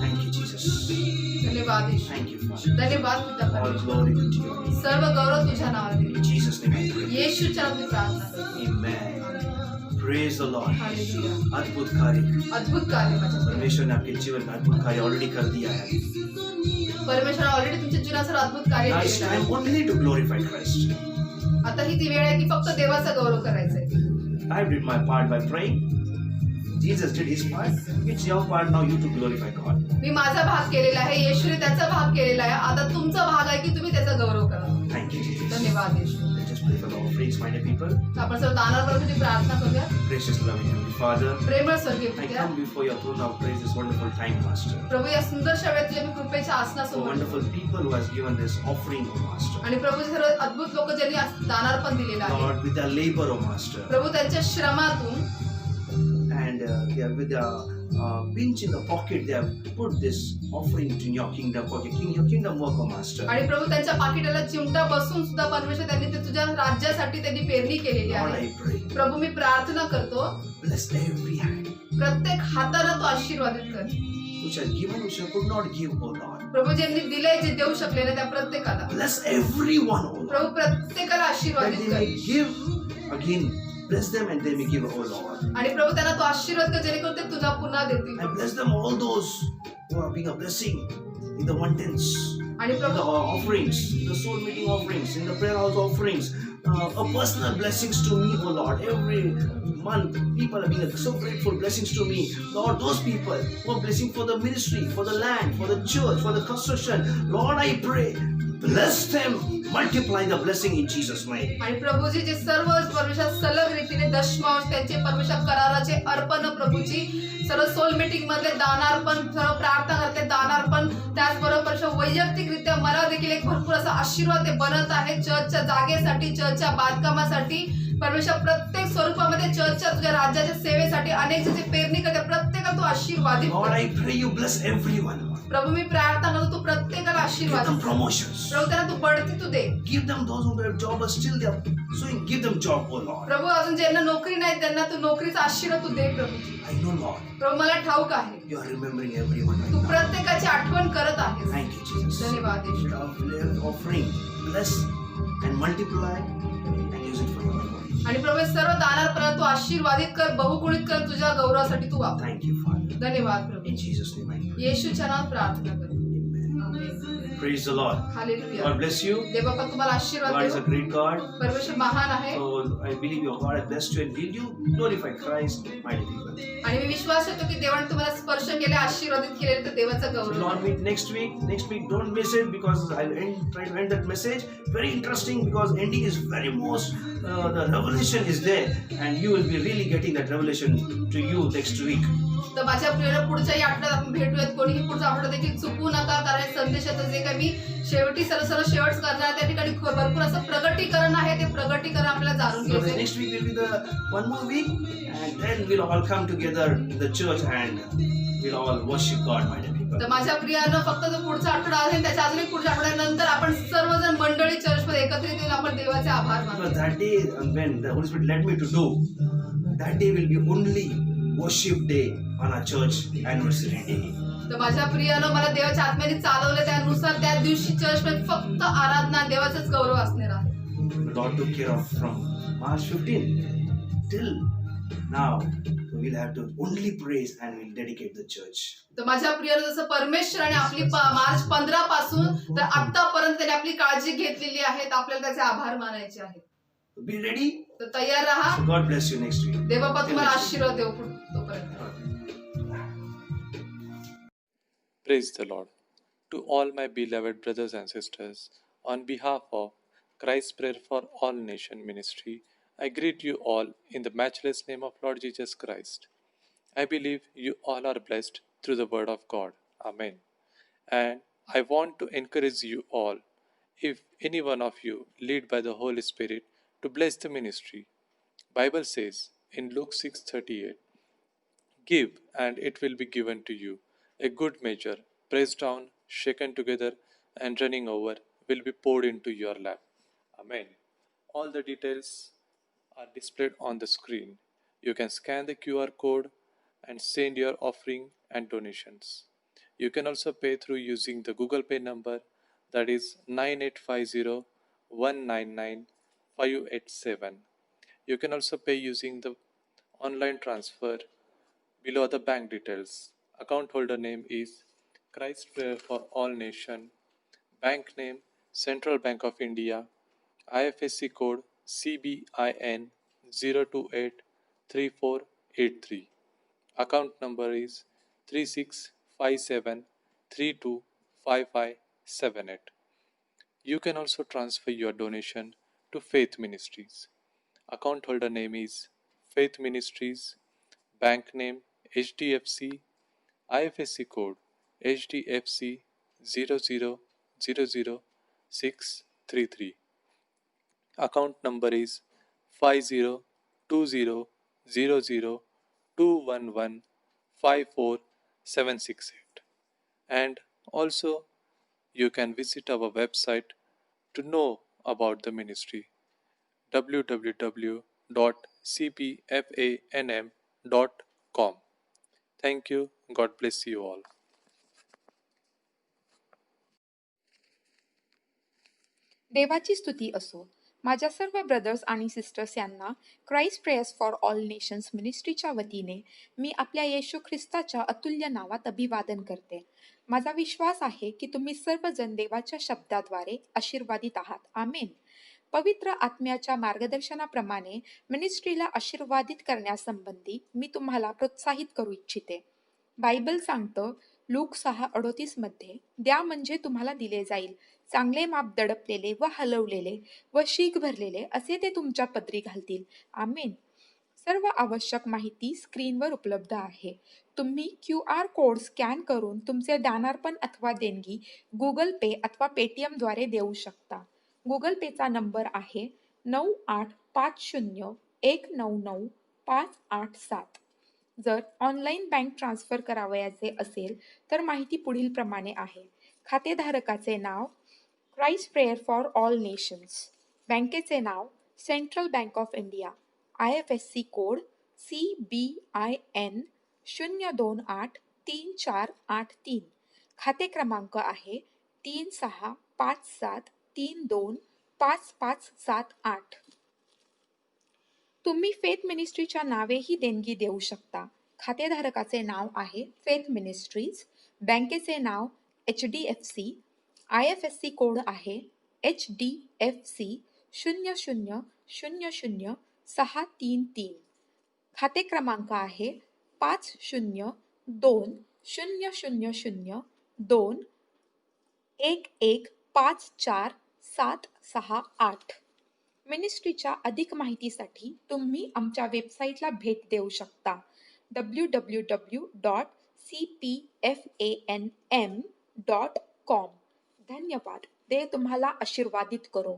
Thank you Jesus. धन्यवाद धन्यवाद येशू. Thank you, Father. धन्यवाद पिता All परमेश्वर. glory be to your name. सर्व गौरव तुझ्या नावाला In दिले. Jesus' name I pray. येशूच्या नावात मी प्रार्थना करतो. Amen. Praise the Lord. Hallelujah. अद्भुत कार्य अद्भुत कार्य माझ्या जीवनात. परमेश्वर ने आपके जीवन में अद्भुत कार्य ऑलरेडी कर दिया है. परमेश्वराने ऑलरेडी तुमच्या जीवनात सर्व अद्भुत कार्य Now it's केलेलं time आहे. only to glorify Christ. आता ही ती वेळ आहे की फक्त देवाचा गौरव करायचा आहे. I did my part by praying. Jesus did his part. It's your part now you to glorify God. मी माझा भाग केलेला आहे, येशूने त्याचा भाग केलेला आहे. आता तुमचा भाग आहे की तुम्ही त्याचा गौरव करा. Thank you, Jesus. धन्यवाद येशू. Let's just pray for the offerings, my dear people. आपण सर्व दानावर प्रार्थना करूया. Gracious, loving Heavenly Father, प्रेमळ स्वर्गीय I पित्या, come before your throne of praise this wonderful time, Master. प्रभू या सुंदरशा वेळेत तुझ्या मी कृपेच्या For आसनासमोर wonderful people who has given this offering, O Master. आणि प्रभूचे सर्व अद्भुत लोक ज्यांनी दानार्पण दिलेलं आहे. Lord, with their labor, O Master, प्रभू त्यांच्या श्रमातून and they are with their pinch in the pocket, they have put this offering in your kingdom, for your kingdom work, O Master. आणि प्रभू त्यांच्या पाकिटाला चिमटा बसून सुद्धा परमेश्वर त्यांनी ते तुझ्या राज्यासाठी त्यांनी पेरणी केलेली Lord, आहे. I pray, प्रभू मी प्रार्थना करतो, bless every hand प्रत्येक हाताला तो आशीर्वादित कर. which has given, which I could not give, O Lord. प्रभू ज्यांनी दिले जे देऊ शकले ना त्या प्रत्येकाला Bless everyone, O Lord. प्रभू प्रत्येकाला That आशीर्वादित they कर. may give again, bless them and they may give, O Lord. आणि प्रभू त्यांना तो आशीर्वाद कर जेणेकरून ते तुला पुन्हा देतील. I bless them, all those who are being a blessing in the one tens, आणि in the Prabhu offerings, in the soul meeting offerings, in the prayer house offerings, a personal blessings to me, O Lord. Every month, people are being so grateful blessings to me. Lord, those people who are blessing for the ministry, for the land, for the church, for the construction, Lord, I pray, bless them, multiply the blessing in Jesus' name. आणि प्रभूजी जे सर्व परमेश्वर सलग रीतीने दशमांश त्यांचे परमेश्वर कराराचे अर्पण प्रभूजी सर्व सोल मीटिंग मधले दानार्पण सर्व प्रार्थना करते दानार्पण त्याचबरोबर परमेश्वर वैयक्तिकरित्या मला देखील एक भरपूर असा आशीर्वाद ते बनत आहे चर्चच्या जागेसाठी चर्चच्या बांधकामासाठी परमेश्वर प्रत्येक स्वरूपामध्ये चर्चच्या तुझ्या राज्याच्या सेवेसाठी अनेक जे पेरणी करते प्रत्येकाला तू आशीर्वादित Lord, कर. I pray you bless everyone. प्रभू मी प्रार्थना करतो तू प्रत्येकाला Give आशीर्वाद them दे. promotions. प्रभू त्यांना तू बढती तू दे. Give them those who have job but still they are doing. Give them job, oh Lord. प्रभू अजून ज्यांना नोकरी नाही त्यांना तू नोकरीचा आशीर्वाद तू दे प्रभू. I know, Lord, प्रभू मला ठाऊक आहे you are remembering everyone right Tu now. प्रत्येकाची आठवण करत आहेस. Thank you, Jesus. धन्यवाद येशू. Let our offering bless and multiply and use it for your glory. आणि प्रभू सर्व दानार्पण तू आशीर्वादित कर बहुगुणित कर तुझ्या गौरवासाठी तू वापर. Thank you, Father. धन्यवाद प्रभू. In Jesus' name I pray. येशूच्या नावात प्रार्थना करतो. Amen. Amen. Praise the Lord. Hallelujah. God bless you. देवबापा तुम्हाला आशीर्वाद God is a देवो. great God. परमेश्वर महान आहे So I believe your God has blessed you and will you glorify Christ, mighty people. आणि मी विश्वास करतो की देवाने तुम्हाला स्पर्श केले आशीर्वादित केले तर देवाचा So Gaurav. Lord, meet next week. Next week, don't miss it because I'll try to end that message. Very interesting because ending is very most, the revelation is there and you will be really getting that revelation to you next week. तर माझ्या प्रिय पुढच्याही आठवड्यात आपण भेटूयात कोणीही पुढचा आठवडा देखील चुकू नका कारण संदेशाचं जे काही मी शेवटी सरळ शेवट करणार त्या ठिकाणी भरपूर असं प्रगटीकरण आहे ते प्रगटीकरण आपल्याला जाणून So the घ्यायचं. next week will be the one more week and then we'll all come together in the church and we'll all worship God, mighty people. तर माझ्या प्रियानं फक्त जो पुढचा आठवडा आहे त्याच्या अजून एक पुढच्या आठवड्यानंतर आपण सर्वजण मंडळी चर्चमध्ये एकत्रित येऊन आपण देवाचे आभार मानू. Because that day when the Holy Spirit led me to do, that day will be only worship day on our church anniversary day. तर माझ्या प्रियानं मला देवाच्या आत्म्याने चालवलं त्यानुसार त्या दिवशी चर्चमध्ये फक्त आराधना देवाचंच गौरव असणार आहे. The Lord took care of from March 15 till now. So we'll have to only praise and we'll dedicate the church. तर माझ्या प्रियानं जसं परमेश्वराने आपली मार्च 15 पासून तर आतापर्यंत त्याने आपली काळजी घेतलेली आहे तर आपल्याला त्याचे आभार मानायचे आहेत. So be ready. तर तयार राहा. So God bless you next week. देवबापा तुम्हाला आशीर्वाद देऊ तोपर्यंत. Praise the Lord. To all my beloved brothers and sisters, on behalf of Christ's Prayer for All Nation Ministry, I greet you all in the matchless name of Lord Jesus Christ. I believe you all are blessed through the word of God. Amen. And I want to encourage you all, if any one of you lead by the Holy Spirit, to bless the ministry. Bible says in Luke 6:38, give and it will be given to you. A good measure, pressed down, shaken together, and running over, will be poured into your lap. Amen. All the details are displayed on the screen. You can scan the QR code and send your offering and donations. You can also pay through using the Google Pay number, that is 9850 199 587. You can also pay using the online transfer. Below are the bank details. Account holder name is Christ Prayer for All Nation. Bank name Central Bank of India. IFSC code CBIN 0283483. Account number is 3657325578. You can also transfer your donation to Faith Ministries. Account holder name is Faith Ministries. Bank name HDFC. IFSC code HDFC 0000633. Account number is 50200021154768. And also you can visit our website to know about the ministry, www.cpfanm.com. Thank you. God bless you all. देवाची स्तुती असो. माझ्या सर्व brothers आणि sisters यांना Christ prayers for all nations मिनिस्ट्रीच्या वतीने मी आपल्या येशू ख्रिस्ताच्या अतुल्य नावात अभिवादन करते. माझा विश्वास आहे की तुम्ही सर्वजण देवाच्या शब्दाद्वारे आशीर्वादित आहात. आमेन. पवित्र आत्म्याच्या मार्गदर्शनाप्रमाणे मिनिस्ट्रीला आशीर्वादित करण्यासंबंधी मी तुम्हाला प्रोत्साहित करू इच्छिते. बायबल सांगतं लूक 6:38 मध्ये, द्या म्हणजे तुम्हाला दिले जाईल, चांगले माप दडपलेले व हलवलेले व शीख भरलेले असे ते तुमच्या पदरी घालतील. आमेन. सर्व आवश्यक माहिती स्क्रीनवर उपलब्ध आहे. तुम्ही QR कोड स्कॅन करून तुमचे दानार्पण अथवा देणगी गुगल पे अथवा पेटीएमद्वारे देऊ शकता. गुगल पेचा नंबर आहे 9850199587. जर ऑनलाईन बँक ट्रान्सफर करावयाचे असेल तर माहिती पुढील प्रमाणे आहे. खातेधारकाचे नाव Christ prayer for all nations. बँकेचे नाव central bank of India. IFSC code CBIN 0283483. खाते क्रमांक आहे 3657325578. तुम्ही फेथ मिनिस्ट्रीच्या नावेही देणगी देऊ शकता. खातेधारकाचे नाव आहे फेथ मिनिस्ट्रीज. बँकेचे नाव HDFC. IFSC कोड आहे HDFC 0000633. खाते क्रमांक आहे 50200001154768. मिनिस्ट्रीच्या अधिक माहितीसाठी तुम्ही आमच्या वेबसाईटला भेट देऊ शकता www.cpfanm.com. धन्यवाद. देव तुम्हाला आशीर्वादित करो.